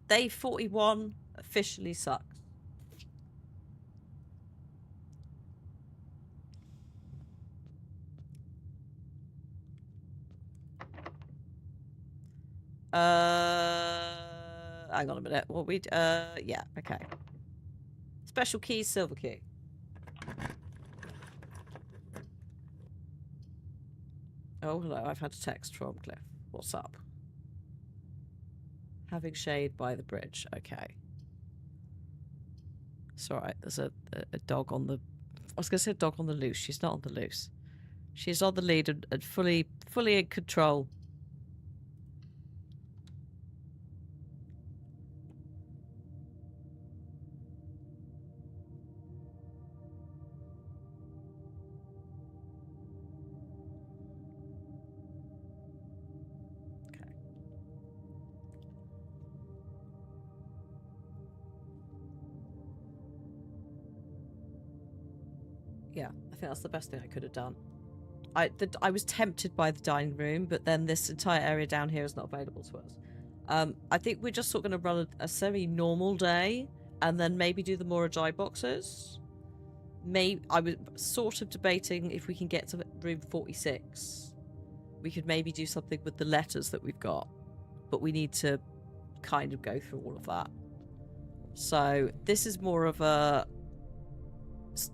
Day 41 officially sucks. Hang on a minute. What we yeah, okay. Special key, silver key. Oh, hello. I've had a text from Cliff. What's up? Having shade by the bridge. Okay. It's alright. There's a dog on the... I was going to say a dog on the loose. She's not on the loose. She's on the lead and fully in control. Yeah, I think that's the best thing I could have done. I was tempted by the dining room, but then this entire area down here is not available to us. I think we're just sort of going to run a semi-normal day, and then maybe do the Morajai boxes. I was sort of debating if we can get to room 46. We could maybe do something with the letters that we've got, but we need to kind of go through all of that. So this is more of a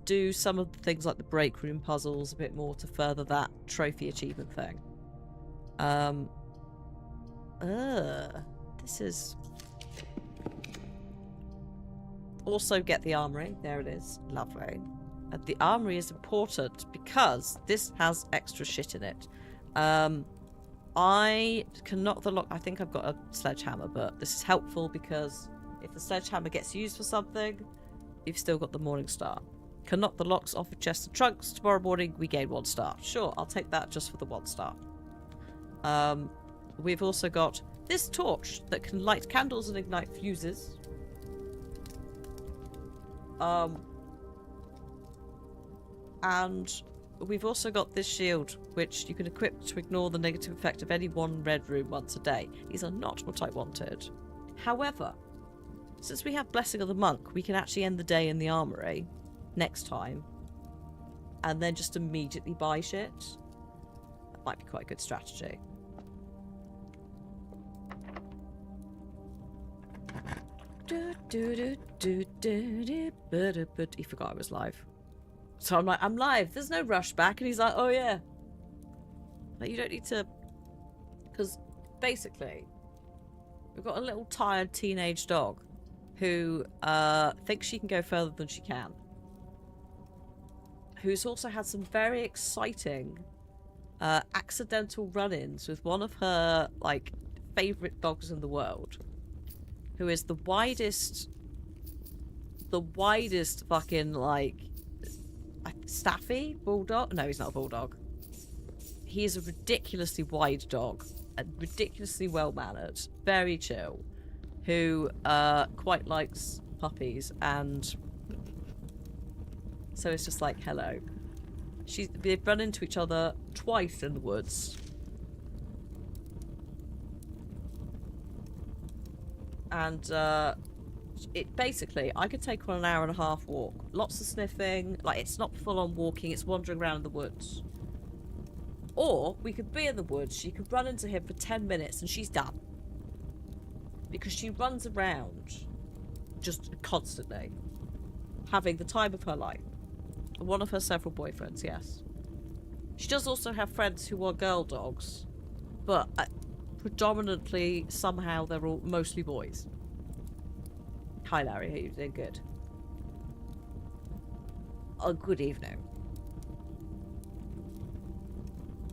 do some of the things like the break room puzzles a bit more to further that trophy achievement thing. This is also get the armory. There it is. Lovely. The armory is important because this has extra shit in it. I can knock the lock. I think I've got a sledgehammer, but this is helpful because if the sledgehammer gets used for something, you've still got the Morning Star. Can knock the locks off of chests and trunks. Tomorrow morning, we gain 1 star. Sure, I'll take that just for the 1 star. We've also got this torch that can light candles and ignite fuses. And we've also got this shield, which you can equip to ignore the negative effect of any one red room once a day. These are not what I wanted. However, since we have Blessing of the Monk, we can actually end the day in the armory next time. And then just immediately buy shit. That might be quite a good strategy. He forgot I was live. So I'm like, I'm live. There's no rush back. And he's like, oh yeah. Like, you don't need to... Because basically, we've got a little tired teenage dog who thinks she can go further than she can. Who's also had some very exciting accidental run-ins with one of her, like, favourite dogs in the world. Who is the widest fucking, like, Staffy? Bulldog? No, he's not a bulldog. He is a ridiculously wide dog. And ridiculously well-mannered. Very chill. Who quite likes puppies. And so it's just like, hello. They've run into each other twice in the woods. And it basically, I could take on an 1.5 hour walk. Lots of sniffing. Like, it's not full-on walking. It's wandering around in the woods. Or we could be in the woods. She could run into him for 10 minutes and she's done. Because she runs around just constantly. Having the time of her life. One of her several boyfriends, yes. She does also have friends who are girl dogs. But predominantly, somehow, they're all mostly boys. Hi, Larry. How you doing? Good. Oh, good evening.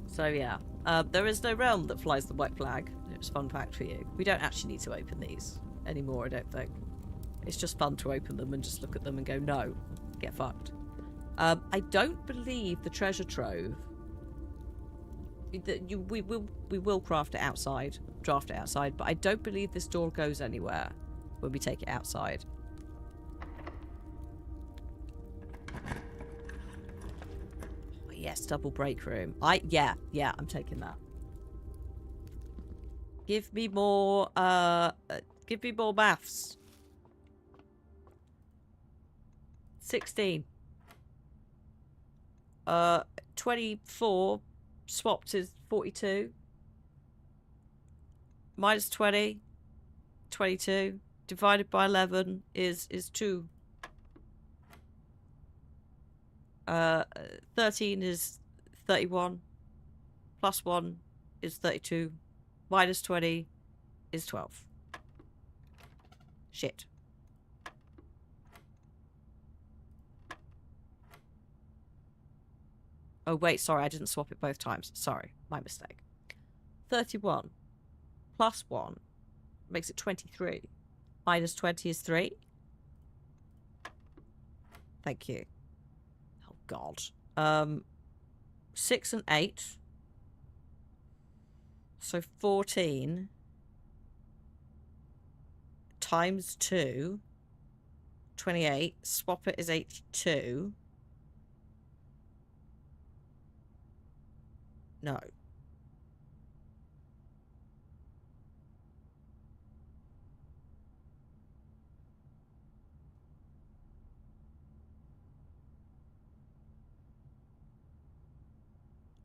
So, yeah. There is no realm that flies the white flag. It's a fun fact for you. We don't actually need to open these anymore, I don't think. It's just fun to open them and just look at them and go, no, get fucked. I don't believe the treasure trove... We will craft it outside, draft it outside, but I don't believe this door goes anywhere when we take it outside. Oh, yes, double break room. Yeah, I'm taking that. Give me more maths. 16. 24 swapped is 42. Minus 20, 22. Divided by 11 is 2. 13 is 31. Plus 1 is 32. Minus 20 is 12. Shit. Oh, wait, sorry, I didn't swap it both times. Sorry, my mistake. 31 plus 1 makes it 23. Minus 20 is 3. Thank you. Oh, God. 6 and 8. So 14 times 2. 28. Swap it is 82. No.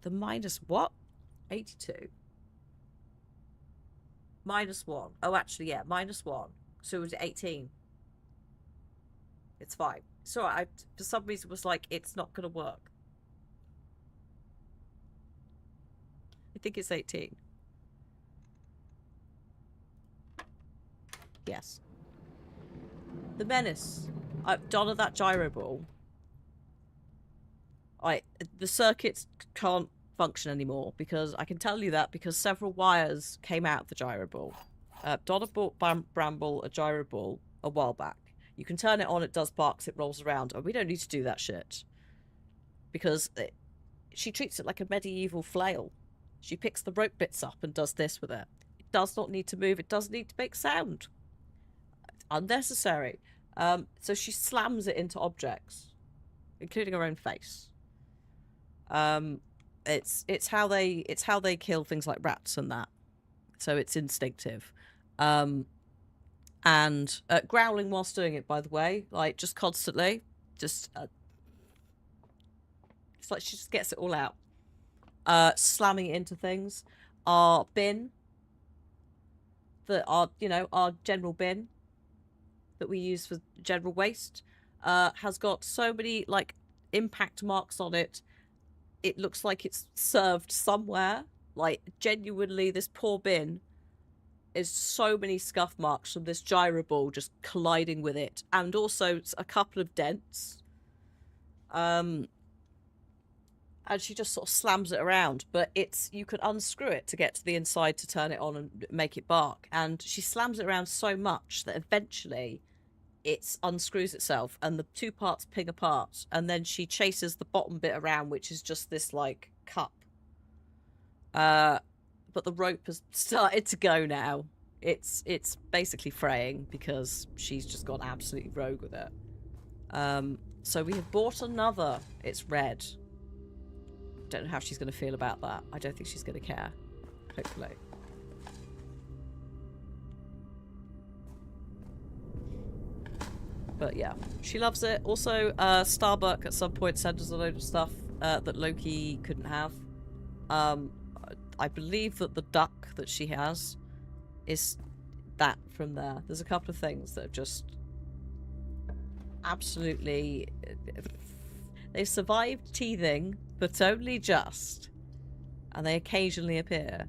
The minus what? 82. -1. Oh, actually, yeah, -1. So it was 18. It's fine. It's alright. For some reason, was like, it's not going to work. I think it's 18. Yes. The Menace. Donna, that gyro ball. The circuits can't function anymore because I can tell you that because several wires came out of the gyro ball. Donna bought Bramble a gyro ball a while back. You can turn it on, it does barks, it rolls around, and we don't need to do that shit. Because she treats it like a medieval flail. She picks the rope bits up and does this with it. It does not need to move, it doesn't need to make sound. Unnecessary. So she slams it into objects, including her own face. It's how they kill things like rats and that. So it's instinctive. And growling whilst doing it, by the way, like just constantly, just it's like she just gets it all out. Slamming it into things. Our bin, our general bin that we use for general waste, has got so many like impact marks on it. It looks like it's served somewhere. Like genuinely, this poor bin is so many scuff marks from this gyro ball just colliding with it, and also a couple of dents. And she just sort of slams it around, but you can unscrew it to get to the inside to turn it on and make it bark. And she slams it around so much that eventually it unscrews itself and the two parts ping apart, and then she chases the bottom bit around, which is just this like cup. But the rope has started to go now. It's basically fraying because she's just gone absolutely rogue with it. So we have bought another. It's red. Don't know how she's going to feel about that. I don't think she's going to care. Hopefully. But yeah, she loves it. Also, Starbuck at some point sent us a load of stuff that Loki couldn't have. I believe that the duck that she has is that from there. There's a couple of things that are just absolutely... They've survived teething, but only just. And they occasionally appear.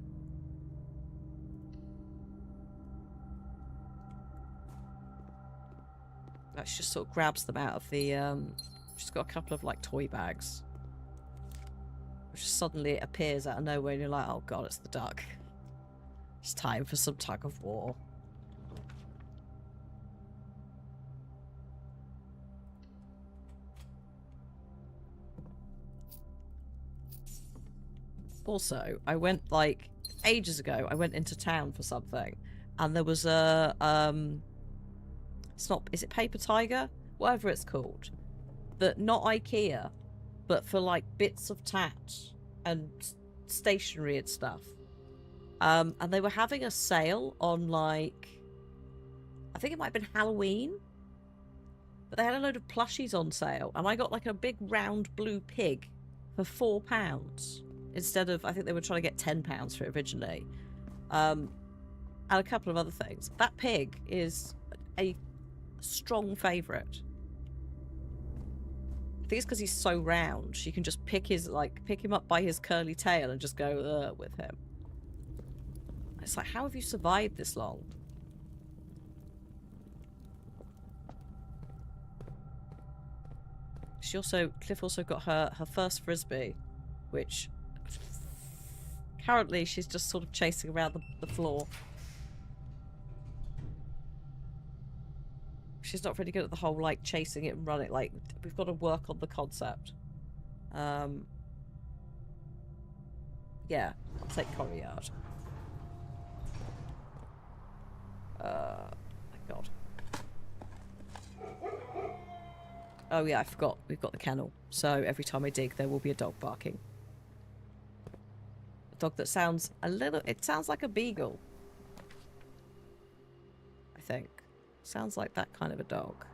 She just sort of grabs them out of the... she's got a couple of, like, toy bags. Which suddenly appears out of nowhere and you're like, oh god, it's the duck. It's time for some tug of war. Also, I went, like, ages ago, I went into town for something. And there was a, is it Paper Tiger? Whatever it's called. That, not IKEA, but for, like, bits of tat and stationery and stuff. And they were having a sale on, like, I think it might have been Halloween. But they had a load of plushies on sale. And I got, like, a big round blue pig for £4. Instead of, I think they were trying to get £10 for it originally. And a couple of other things. That pig is a strong favourite. I think it's because he's so round. She can just pick him up by his curly tail and just go with him. It's like, how have you survived this long? Cliff also got her first frisbee, which currently she's just sort of chasing around the floor. She's not really good at the whole, like, chasing it and running. Like, we've got to work on the concept. Yeah, I'll take Corriard. My god. Oh yeah, I forgot. We've got the kennel. So every time I dig, there will be a dog barking. A dog that sounds it sounds like a beagle. I think. Sounds like that kind of a dog.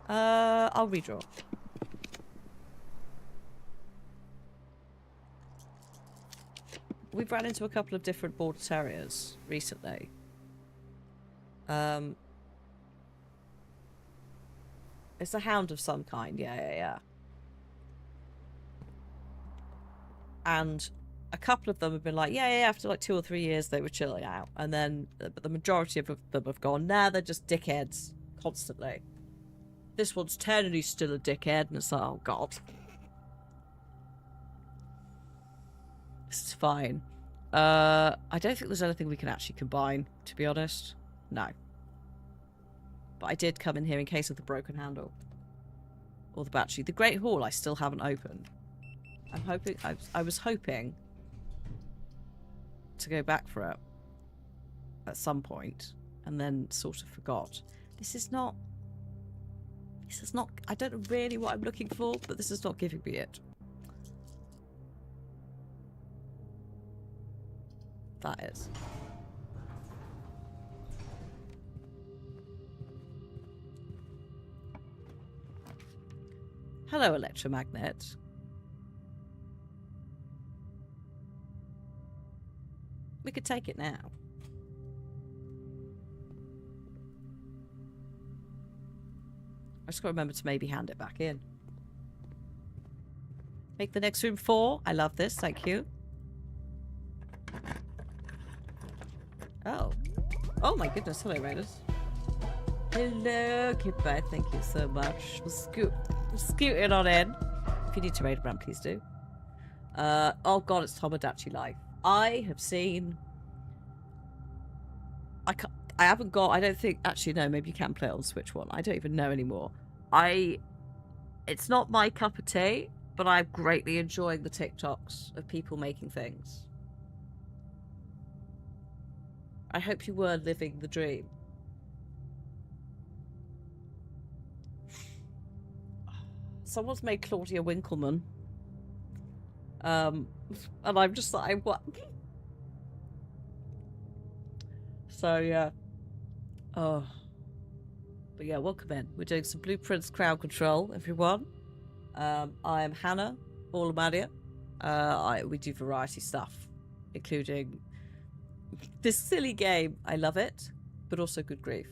I'll redraw. We've run into a couple of different border terriers recently. It's a hound of some kind. Yeah. And a couple of them have been like, yeah, after like 2 or 3 years they were chilling out. And then the majority of them have gone, nah, they're just dickheads constantly. This one's 10 and he's still a dickhead. And it's like, oh, God. This is fine. I don't think there's anything we can actually combine, to be honest. No. But I did come in here in case of the broken handle. Or the battery. The Great Hall I still haven't opened. I'm hoping... I was hoping to go back for it at some point and then sort of forgot. This is not... I don't know really what I'm looking for, but this is not giving me it. That is. Hello, electromagnet. We could take it now. I just got to remember to maybe hand it back in. Make the next room 4. I love this. Thank you. Oh. Oh my goodness. Hello, Raiders. Hello, Kidbye. Thank you so much. We'll scoot it on in. If you need to raid a brand, please do. Oh god, it's Tomodachi Life. I have seen... I haven't got... I don't think... Actually, no, maybe you can play it on Switch 1. I don't even know anymore. It's not my cup of tea, but I'm greatly enjoying the TikToks of people making things. I hope you were living the dream. Someone's made Claudia Winkleman. And I'm just like, what? So, yeah. Oh. But yeah, welcome in. We're doing some Blueprints Crowd Control, everyone. I am Hannah, or Lomadiah. We do variety stuff, including this silly game. I love it, but also good grief.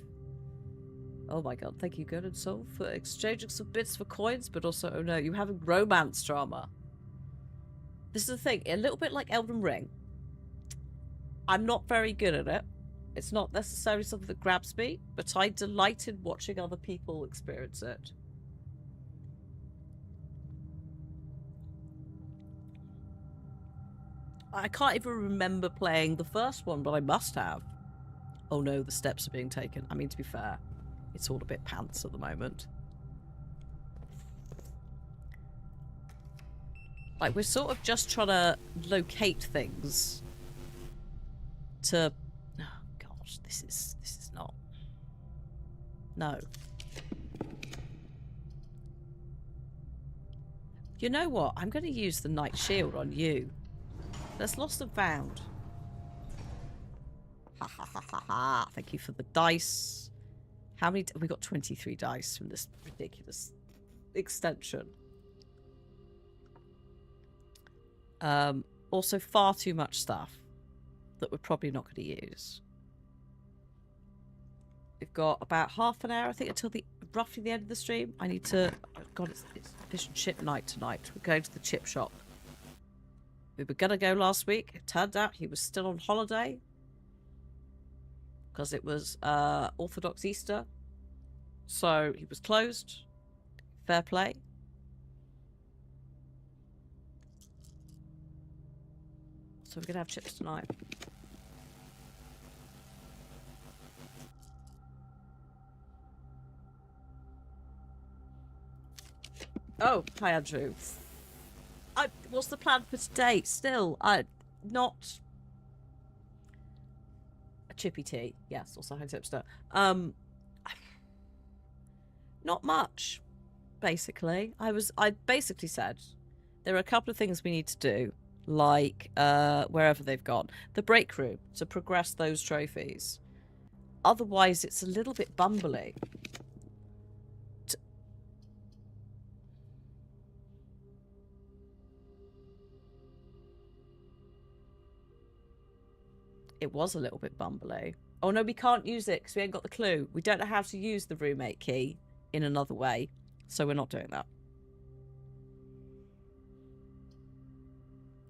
Oh my god, thank you, Good and Soul, for exchanging some bits for coins, but also, oh no, you're having romance drama. This is the thing, a little bit like Elden Ring. I'm not very good at it. It's not necessarily something that grabs me, but I delight in watching other people experience it. I can't even remember playing the first one, but I must have. Oh no, the steps are being taken. I mean, to be fair, it's all a bit pants at the moment. Like, we're sort of just trying to locate things to... Oh, gosh, this is not... No. You know what? I'm going to use the Night Shield on you. That's lost and found. Ha ha ha ha ha. Thank you for the dice. How many... We got 23 dice from this ridiculous extension. Also far too much stuff that we're probably not going to use. We've got about half an hour, I think, until roughly the end of the stream. I need to... Oh god, it's fish and chip night tonight. We're going to the chip shop. We were going to go last week. It turned out he was still on holiday. Because it was Orthodox Easter. So he was closed. Fair play. So we're going to have chips tonight. Oh, hi Andrew. What's the plan for today? Still, not a chippy tea. Yes, also hi tipster. Not much, basically. I basically said there are a couple of things we need to do, like wherever they've gone, the break room, to progress those trophies. Otherwise, it's a little bit bumbly. It was a little bit bumbly. Oh no, we can't use it because we ain't got the clue. We don't know how to use the roommate key in another way, so we're not doing that.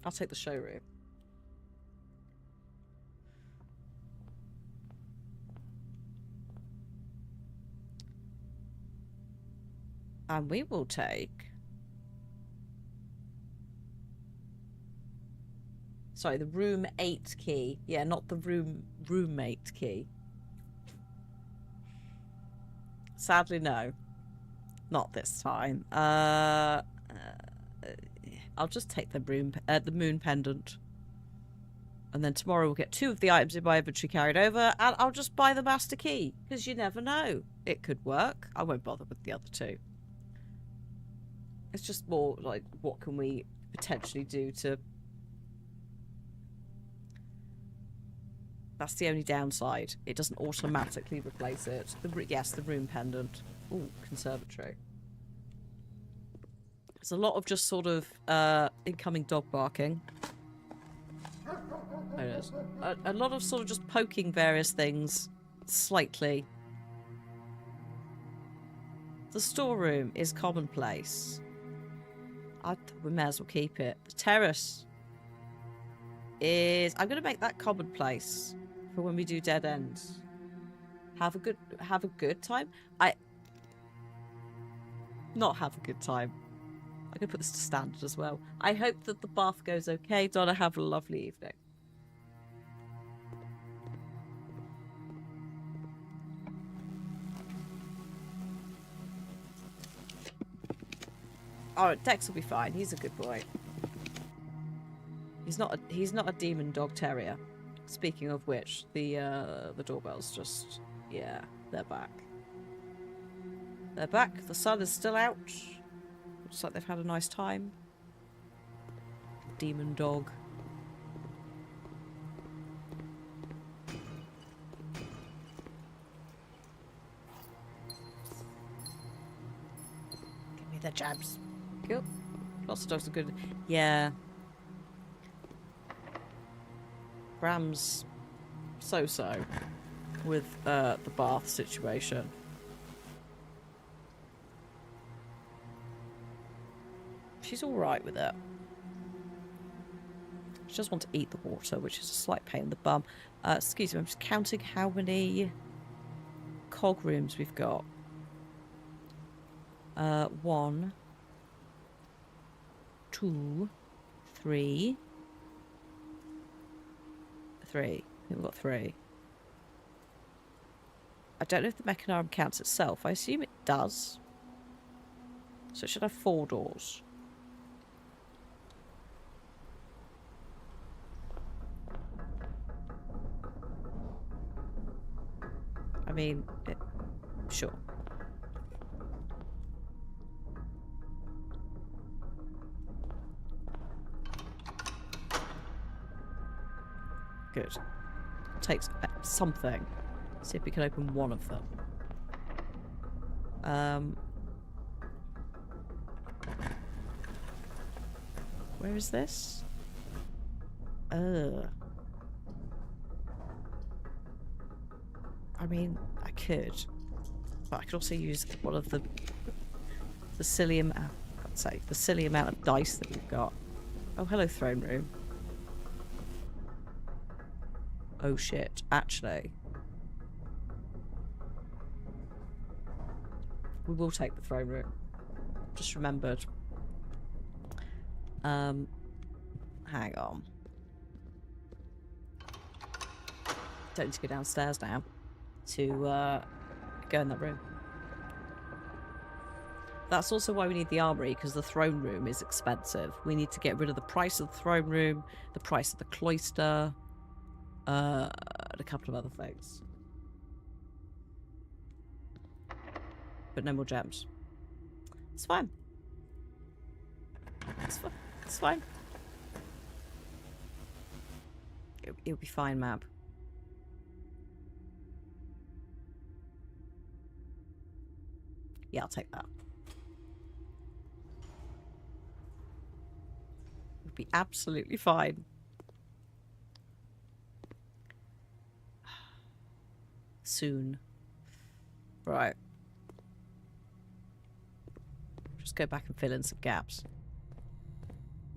I'll take the showroom. And we will take... Sorry, the room 8 key. Yeah, not the roommate key. Sadly, no. Not this time. I'll just take the moon pendant. And then tomorrow we'll get 2 of the items in my inventory carried over, and I'll just buy the master key, because you never know. It could work. I won't bother with the other 2. It's just more like, what can we potentially do to... That's the only downside. It doesn't automatically replace it. Yes, the room pendant. Ooh, conservatory. There's a lot of just sort of incoming dog barking. There it is. A lot of sort of just poking various things slightly. The storeroom is commonplace. We may as well keep it. The terrace is... I'm going to make that commonplace for when we do dead ends. Have a good time. Not have a good time. I'm going to put this to standard as well. I hope that the bath goes okay. Donna, have a lovely evening. Oh, Dex will be fine. He's a good boy. He's not a demon dog terrier. Speaking of which, the doorbell's just... Yeah, they're back. They're back. The sun is still out. Looks like they've had a nice time. Demon dog. Give me the jabs. Cool. Lots of dogs are good. Yeah. Bram's so-so with the bath situation. She's alright with it. She does want to eat the water, which is a slight pain in the bum. Excuse me, I'm just counting how many cog rooms we've got. 1, 2, 3. 3. I think we've got 3. I don't know if the Mechanarium counts itself. I assume it does. So it should have 4 doors. I mean, sure. Good. Takes something. See if we can open one of them. Where is this? I mean, I could. But I could also use one of the silly amount... I can't say. The silly amount of dice that we've got. Oh, hello, throne room. Oh shit, actually. We will take the throne room. Just remembered. Hang on. Don't need to go downstairs now to go in that room. That's also why we need the armory, because the throne room is expensive. We need to get rid of the price of the throne room, the price of the cloister, and a couple of other things. But no more gems. It's fine. It's fine. It's fine. It'll be fine, Mab. Yeah, I'll take that. It'll be absolutely fine. soon. Right. Just go back and fill in some gaps.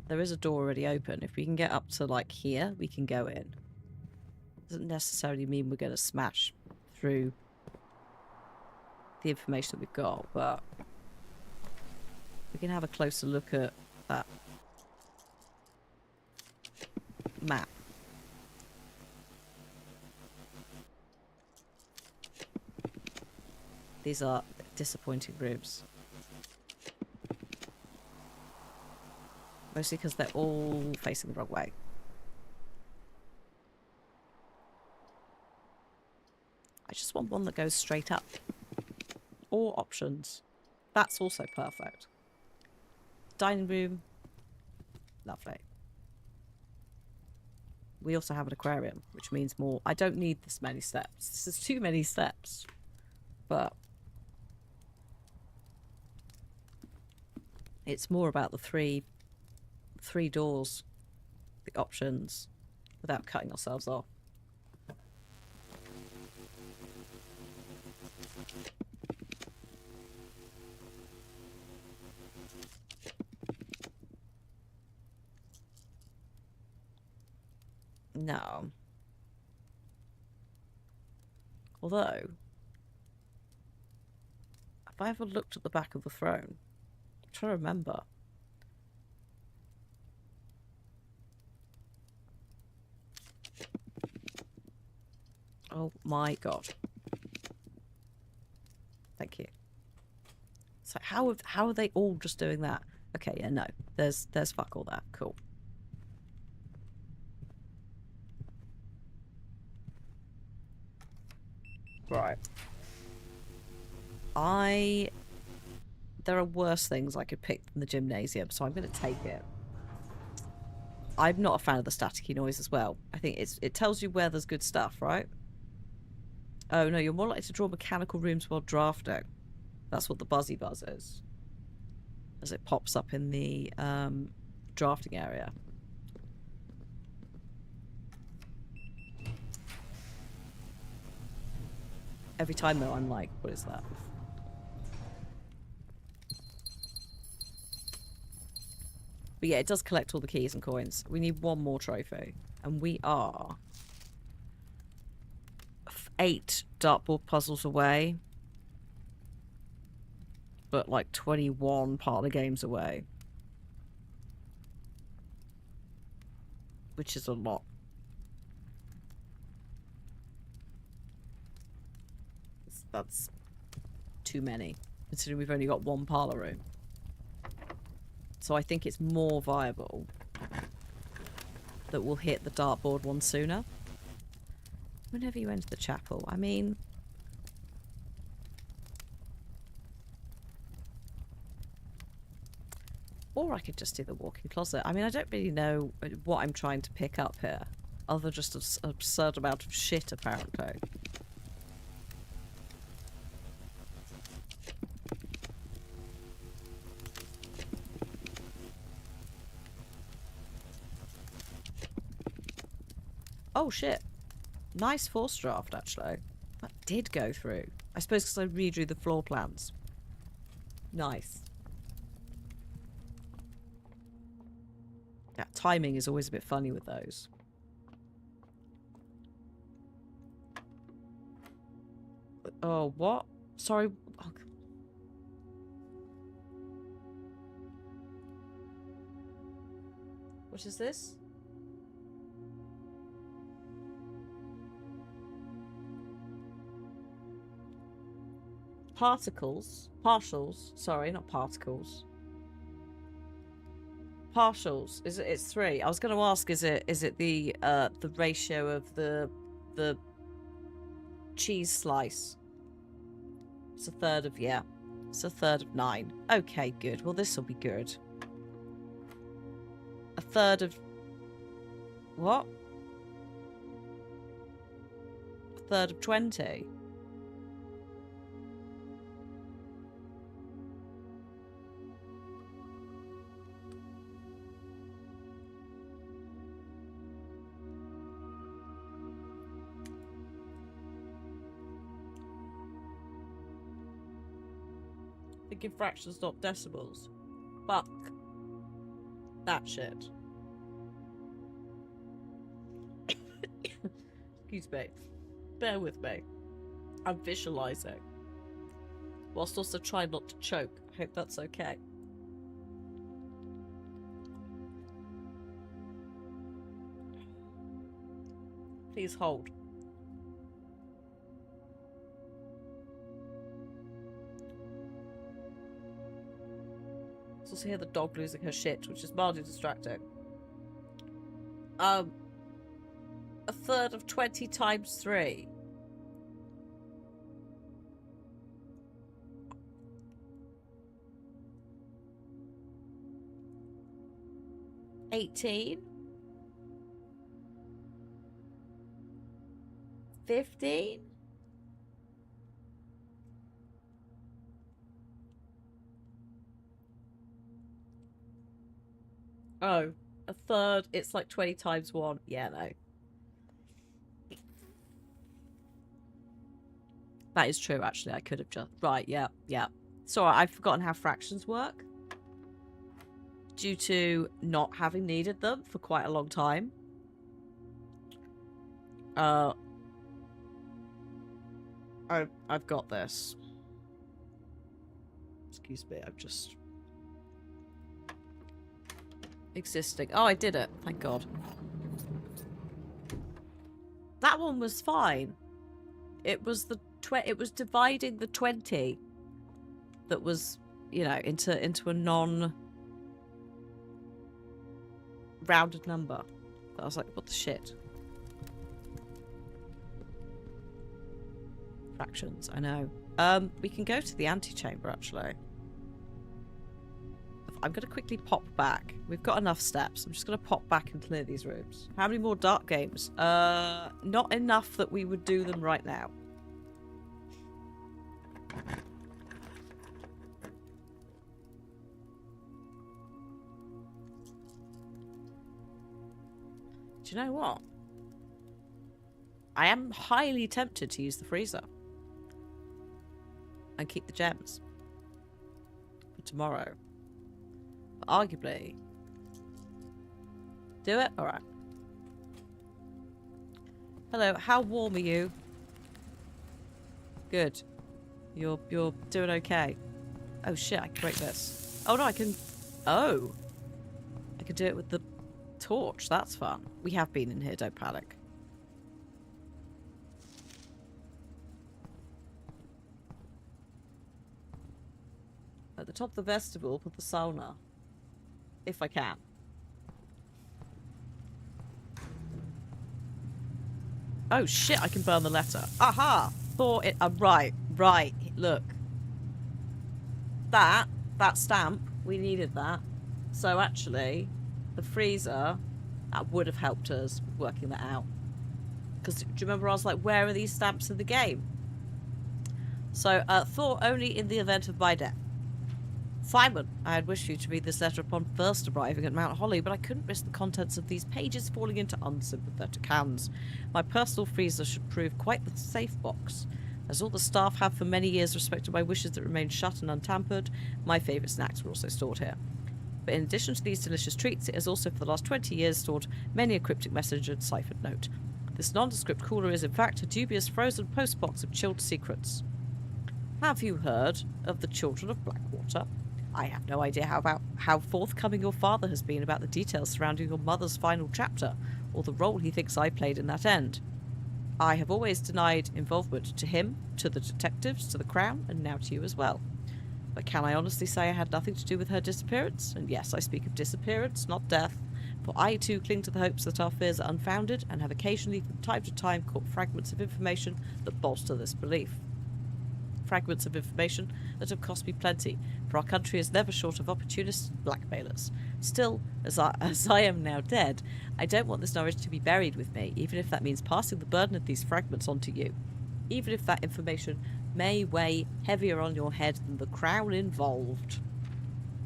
There is a door already open. If we can get up to, like, here, we can go in. Doesn't necessarily mean we're going to smash through the information that we've got, but we can have a closer look at that map. These are disappointing rooms. Mostly because they're all facing the wrong way. I just want one that goes straight up. Or options. That's also perfect. Dining room. Lovely. We also have an aquarium, which means more. I don't need this many steps. This is too many steps. But it's more about the three doors, the options, without cutting ourselves off. No. Although, have I ever looked at the back of the throne? I'm trying to remember. Oh my god. Thank you. So how are they all just doing that? Okay, yeah, no. There's fuck all that. Cool. Right. There are worse things I could pick than the gymnasium, so I'm going to take it. I'm not a fan of the staticky noise as well. I think it tells you where there's good stuff, right? Oh no, you're more likely to draw mechanical rooms while drafting. That's what the buzzy buzz is. As it pops up in the drafting area. Every time though, I'm like, what is that? But yeah, it does collect all the keys and coins. We need one more trophy. And we are 8 dartboard puzzles away. But like 21 parlor games away. Which is a lot. That's too many, considering we've only got one parlor room. So I think it's more viable that we'll hit the dartboard one sooner. Whenever you enter the chapel, I mean... Or I could just do the walk-in closet. I mean, I don't really know what I'm trying to pick up here. Other than just an absurd amount of shit, apparently. Oh shit. Nice force draft, actually. That did go through. I suppose because I redrew the floor plans. Nice. Yeah, timing is always a bit funny with those. Oh, what? Sorry. Oh. What is this? Particles. Partials. Sorry, not particles. Partials. It's 3. I was going to ask, is it the ratio of the cheese slice? It's a third of, yeah. It's a third of 9. Okay, good. Well, this will be good. A third of... What? A third of 20. Thinking fractions, not decimals. Fuck that shit. Excuse me. Bear with me. I'm visualizing. Whilst also trying not to choke. I hope that's okay. Please hold. Let's also hear the dog losing her shit, which is mildly distracting. A third of 20 times 3. $18? $15? Oh, a third. It's like 20 times 1. Yeah, no. That is true, actually. I could have just... Right, yeah, yeah. Sorry, I've forgotten how fractions work. Due to not having needed them for quite a long time. I've got this. Excuse me, I'm just... Existing. Oh, I did it. Thank God. That one was fine. It was the... It was dividing the 20 that was, you know, into a non-rounded number. I was like, what the shit? Fractions, I know. We can go to the antechamber, actually. I'm going to quickly pop back. We've got enough steps. I'm just going to pop back and clear these rooms. How many more dark games? Not enough that we would do them right now. Do you know what? I am highly tempted to use the freezer. And keep the gems. For tomorrow. But arguably... Do it? Alright. Hello, how warm are you? Good. You're doing okay. Oh shit, I can break this. Oh no, I can... Oh! I can do it with the torch. That's fun. We have been in here, don't panic. At the top of the vestibule, put the sauna. If I can. Oh shit, I can burn the letter. Aha! Thought it... right, right. Look. That stamp, we needed that. So actually, the freezer, that would have helped us working that out. Because do you remember I was like, where are these stamps in the game? So, thought only in the event of my death. Simon, I had wished you to read this letter upon first arriving at Mount Holly, but I couldn't risk the contents of these pages falling into unsympathetic hands. My personal freezer should prove quite the safe box. As all the staff have for many years respected my wishes that remain shut and untampered, my favourite snacks were also stored here. But in addition to these delicious treats, it has also for the last 20 years stored many a cryptic message and ciphered note. This nondescript cooler is in fact a dubious frozen postbox of chilled secrets. Have you heard of the Children of Blackwater? I have no idea how forthcoming your father has been about the details surrounding your mother's final chapter, or the role he thinks I played in that end. I have always denied involvement to him, to the detectives, to the Crown, and now to you as well. But can I honestly say I had nothing to do with her disappearance? And yes, I speak of disappearance, not death, for I too cling to the hopes that our fears are unfounded, and have occasionally from time to time caught fragments of information that bolster this belief. Fragments of information that have cost me plenty, for our country is never short of opportunists and blackmailers. Still, as I am now dead, I don't want this knowledge to be buried with me, even if that means passing the burden of these fragments on to you. Even if that information may weigh heavier on your head than the Crown involved.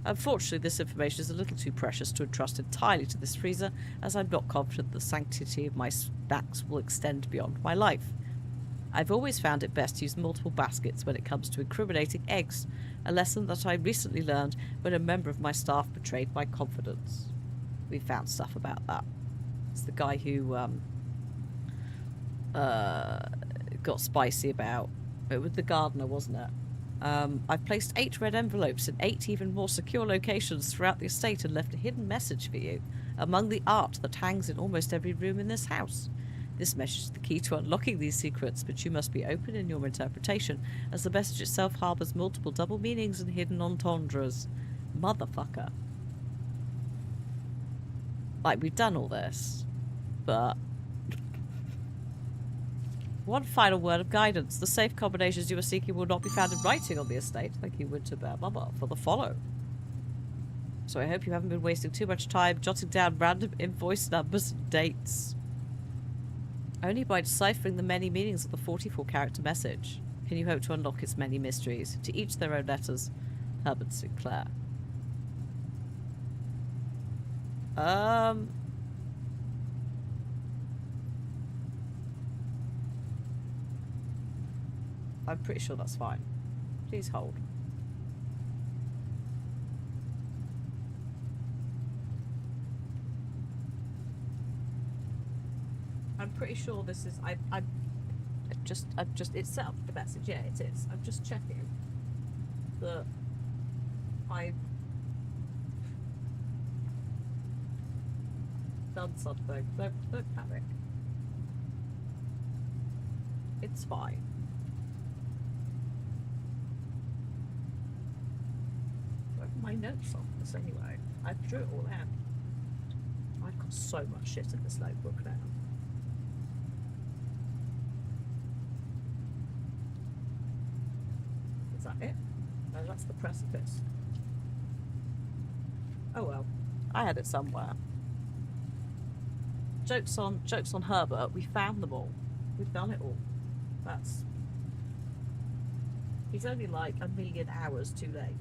Unfortunately, this information is a little too precious to entrust entirely to this freezer, as I'm not confident the sanctity of my snacks will extend beyond my life. I've always found it best to use multiple baskets when it comes to incriminating eggs, a lesson that I recently learned when a member of my staff betrayed my confidence. We found stuff about that. It's the guy who got spicy about it was the gardener, wasn't it? I've placed 8 red envelopes in 8 even more secure locations throughout the estate and left a hidden message for you among the art that hangs in almost every room in this house. This message is the key to unlocking these secrets, but you must be open in your interpretation, as the message itself harbours multiple double meanings and hidden entendres. Motherfucker. Like, we've done all this, but... One final word of guidance. The safe combinations you are seeking will not be found in writing on the estate. Thank you, Winter Bear Mama, for the follow. So I hope you haven't been wasting too much time jotting down random invoice numbers and dates. Only by deciphering the many meanings of the 44-character message can you hope to unlock its many mysteries. To each their own letters. Herbert Sinclair. I'm pretty sure that's fine. Please hold. I'm pretty sure this is. I've just. It's set up the message. Yeah, it is. I'm just checking that I've done something. Don't panic. It's fine. Where are my notes on this anyway? I drew it all out. I've got so much shit in this notebook now. Is that it? No, that's the precipice. Oh well. I had it somewhere. Jokes on Herbert. We found them all. We've done it all. That's... He's only like a million hours too late.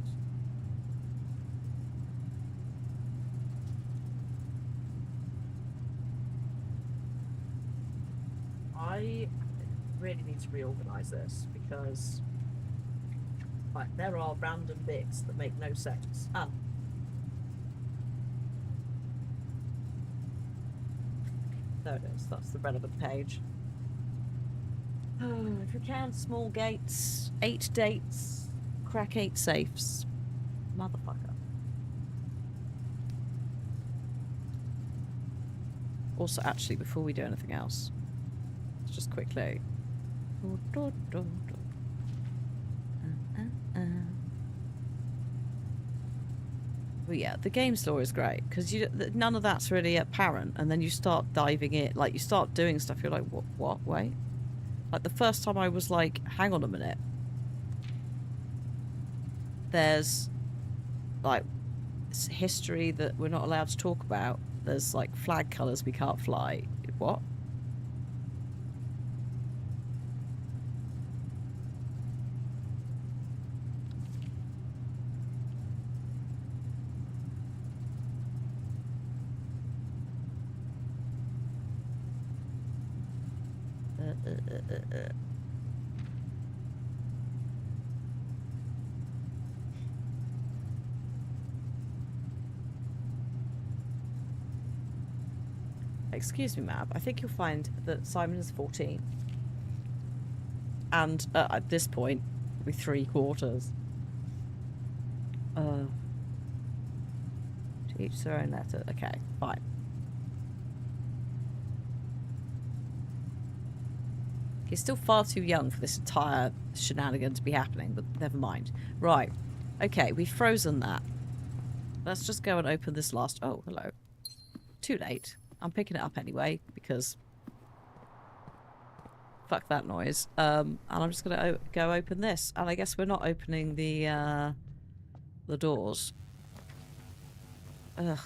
I really need to reorganise this because like there are random bits that make no sense. Ah. There it is. That's the relevant page. Oh, if you can, small gates, 8 dates, crack 8 safes. Motherfucker. Also, actually, before we do anything else, let's just quickly. Well, yeah, the game store is great because none of that's really apparent, and then you start diving in, like you start doing stuff. You're like, what? Wait. Like the first time I was like, hang on a minute. There's like history that we're not allowed to talk about. There's like flag colours we can't fly. What? Excuse me, Mab. I think you'll find that Simon is 14. And at this point, we're 3/4. To each their own letter. Okay, fine. He's still far too young for this entire shenanigan to be happening, but never mind. Right. Okay, we've frozen that. Let's just go and open this last... Oh, hello. Too late. I'm picking it up anyway, because... Fuck that noise. And I'm just going to go open this. And I guess we're not opening the doors. Ugh.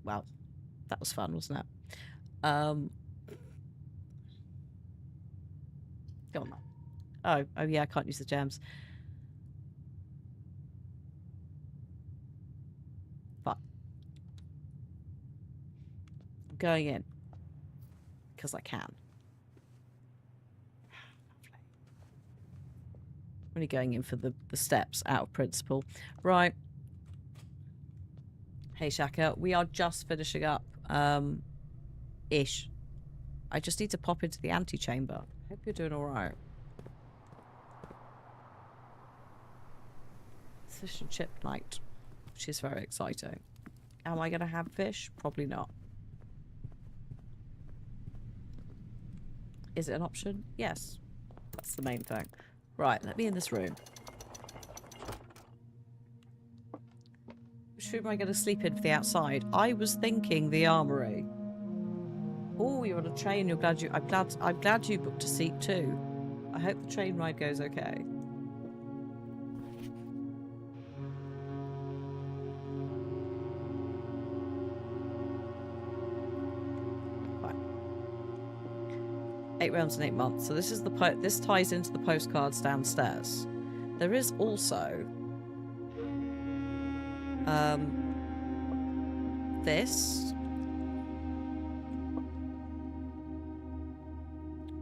Well, that was fun, wasn't it? Go on, man. Oh yeah, I can't use the gems. going in. Because I can. Only going in for the steps out of principle. Right. Hey, Shaka. We are just finishing up. Ish. I just need to pop into the antechamber. Hope you're doing alright. Fish and chip night. Which is very exciting. Am I going to have fish? Probably not. Is it an option? Yes. That's the main thing. Right, let me in this room. Which room am I going to sleep in for the outside? I was thinking the armory. Oh, you're on a train. I'm glad you booked a seat too. I hope the train ride goes okay. Fine. 8 rounds and 8 months. So this is this ties into the postcards downstairs. There is also this.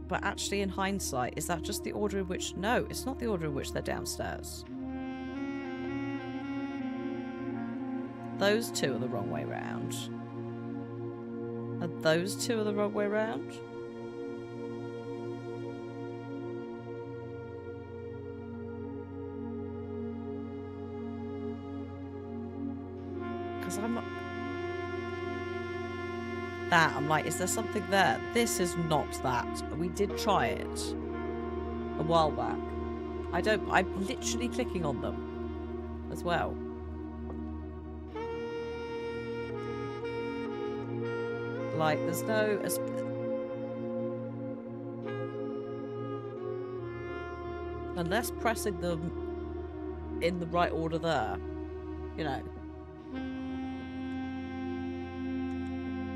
But actually, in hindsight, is that just the order in which... No, it's not the order in which they're downstairs. Those two are the wrong way round. And those two are the wrong way round? Because I'm not... That, I'm like, is there something there? This is not that. We did try it a while back. I'm literally clicking on them as well. Like, there's no... Unless pressing them in the right order there, you know.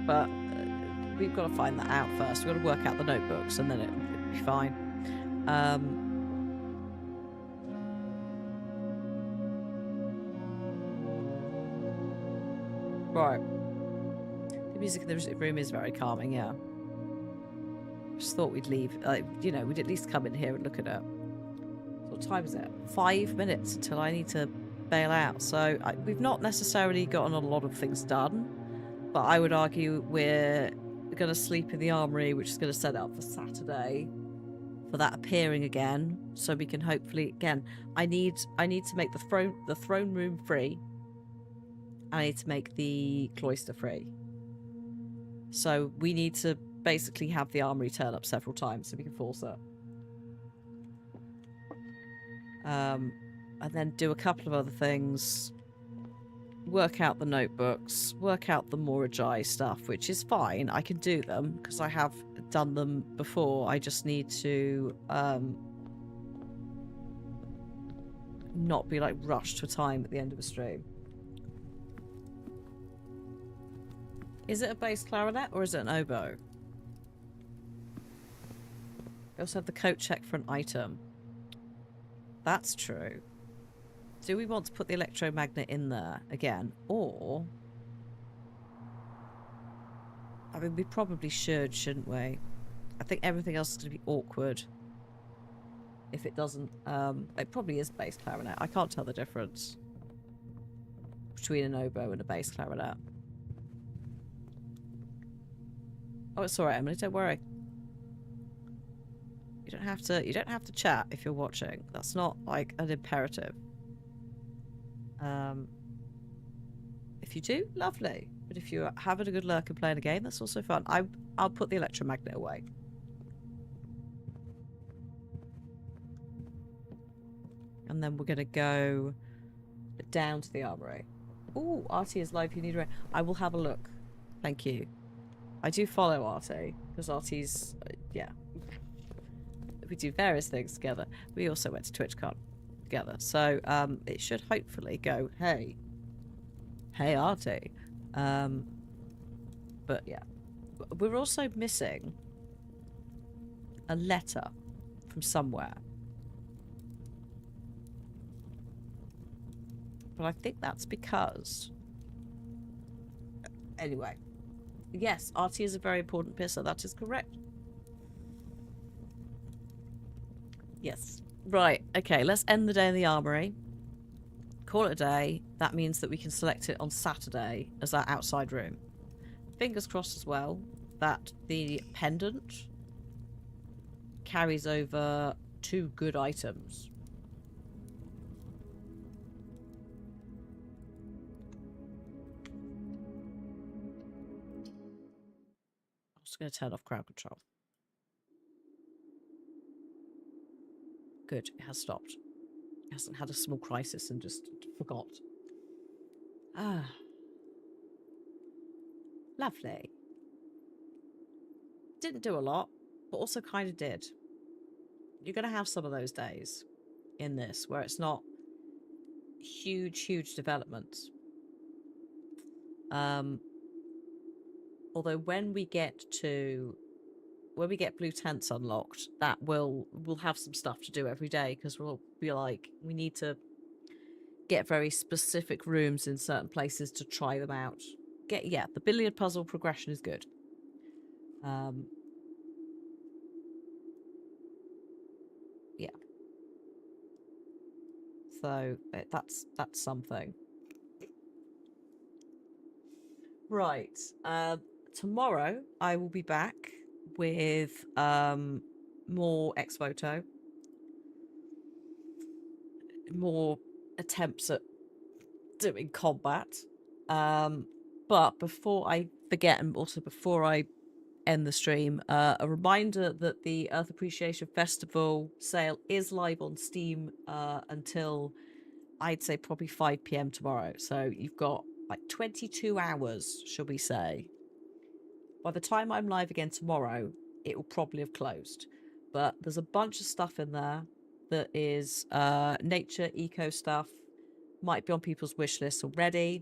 But we've got to find that out first. We've got to work out the notebooks and then it'll be fine. Right. The music in the room is very calming, yeah. Just thought we'd leave. You know, we'd at least come in here and look at it. What time is it? 5 minutes until I need to bail out. So we've not necessarily gotten a lot of things done. But I would argue we're going to sleep in the armory, which is going to set up for Saturday for that appearing again. So we can hopefully... Again, I need to make the throne room free. I need to make the cloister free. So we need to basically have the armory turn up several times so we can force it. And then do a couple of other things. Work out the notebooks. Work out the Morajai stuff, which is fine. I can do them because I have done them before. I just need to not be like rushed for time at the end of a stream. Is it a bass clarinet or is it an oboe? I also have the coat check for an item. That's true. Do we want to put the electromagnet in there again? Or... I mean, we probably should, shouldn't we? I think everything else is going to be awkward. If it doesn't... it probably is bass clarinet. I can't tell the difference between an oboe and a bass clarinet. Oh, it's alright, Emily. Don't worry. You don't have to chat if you're watching. That's not like an imperative. If you do, lovely. But if you're having a good lurk and playing a game, that's also fun. I'll put the electromagnet away. And then we're gonna go down to the armory. Ooh, Artie is live. You need a... I will have a look. Thank you. I do follow Artie because Artie's yeah. We do various things together. We also went to TwitchCon together, so it should hopefully go. Hey Artie. But yeah, we're also missing a letter from somewhere. But I think that's because... Anyway, Yes, Artie is a very important pisser. That is correct. Yes. Right. Okay, let's end the day in the armory. Call it a day. That means that we can select it on Saturday as our outside room. Fingers crossed as well that the pendant carries over 2 good items. I'm just going to turn off crowd control. Good, it has stopped. It hasn't had a small crisis and just forgot. Ah. Lovely. Didn't do a lot, but also kind of did. You're going to have some of those days in this where it's not huge developments. Although when we get blue tents unlocked, that we'll have some stuff to do every day, because we'll be like, we need to get very specific rooms in certain places to try them out. The billiard puzzle progression is good. Yeah. So that's something. Right. Tomorrow I will be back with more ex-voto, more attempts at doing combat. But before I forget, and also before I end the stream, a reminder that the Earth Appreciation Festival sale is live on Steam until, I'd say, probably 5 p.m. tomorrow. So you've got like 22 hours, shall we say. By the time I'm live again tomorrow, it will probably have closed. But there's a bunch of stuff in there that is nature, eco stuff, might be on people's wish lists already.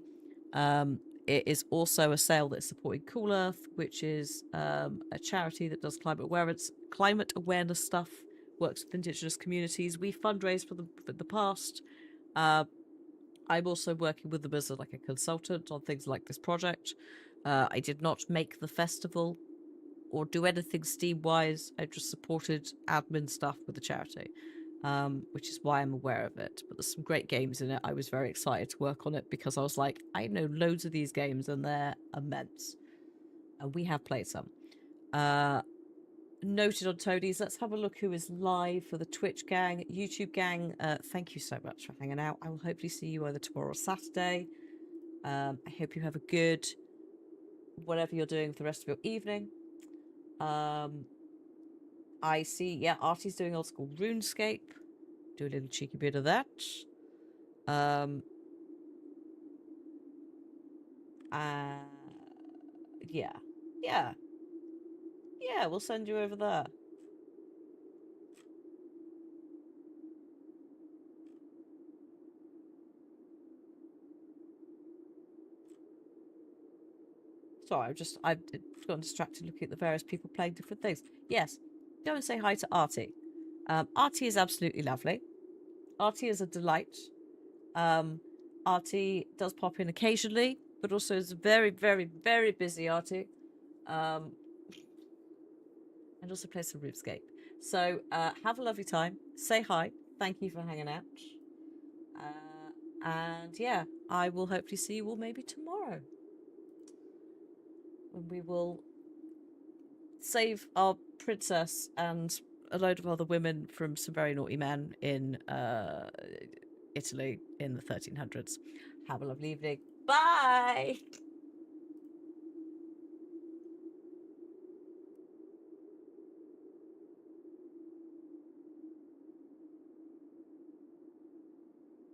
It is also a sale that's supporting Cool Earth, which is a charity that does climate awareness stuff, works with Indigenous communities. We fundraised for the past. I'm also working with them as a consultant on things like this project. I did not make the festival or do anything Steam-wise. I just supported admin stuff with the charity, which is why I'm aware of it. But there's some great games in it. I was very excited to work on it because I was like, I know loads of these games and they're immense. And we have played some. Noted on Toadies. Let's have a look who is live for the Twitch gang, YouTube gang. Thank you so much for hanging out. I will hopefully see you either tomorrow or Saturday. I hope you have a good whatever you're doing for the rest of your evening. I see, yeah, Artie's doing old school RuneScape. Do a little cheeky bit of that. Yeah, we'll send you over there. Sorry, I've gotten distracted looking at the various people playing different things. Yes, go and say hi to Artie. Artie is absolutely lovely. Artie is a delight. Artie does pop in occasionally, but also is very busy Artie. And also plays some RuneScape. So have a lovely time. Say hi. Thank you for hanging out. And yeah, I will hopefully see you all maybe tomorrow. When we will save our princess and a load of other women from some very naughty men in Italy in the 1300s. Have a lovely evening. Bye!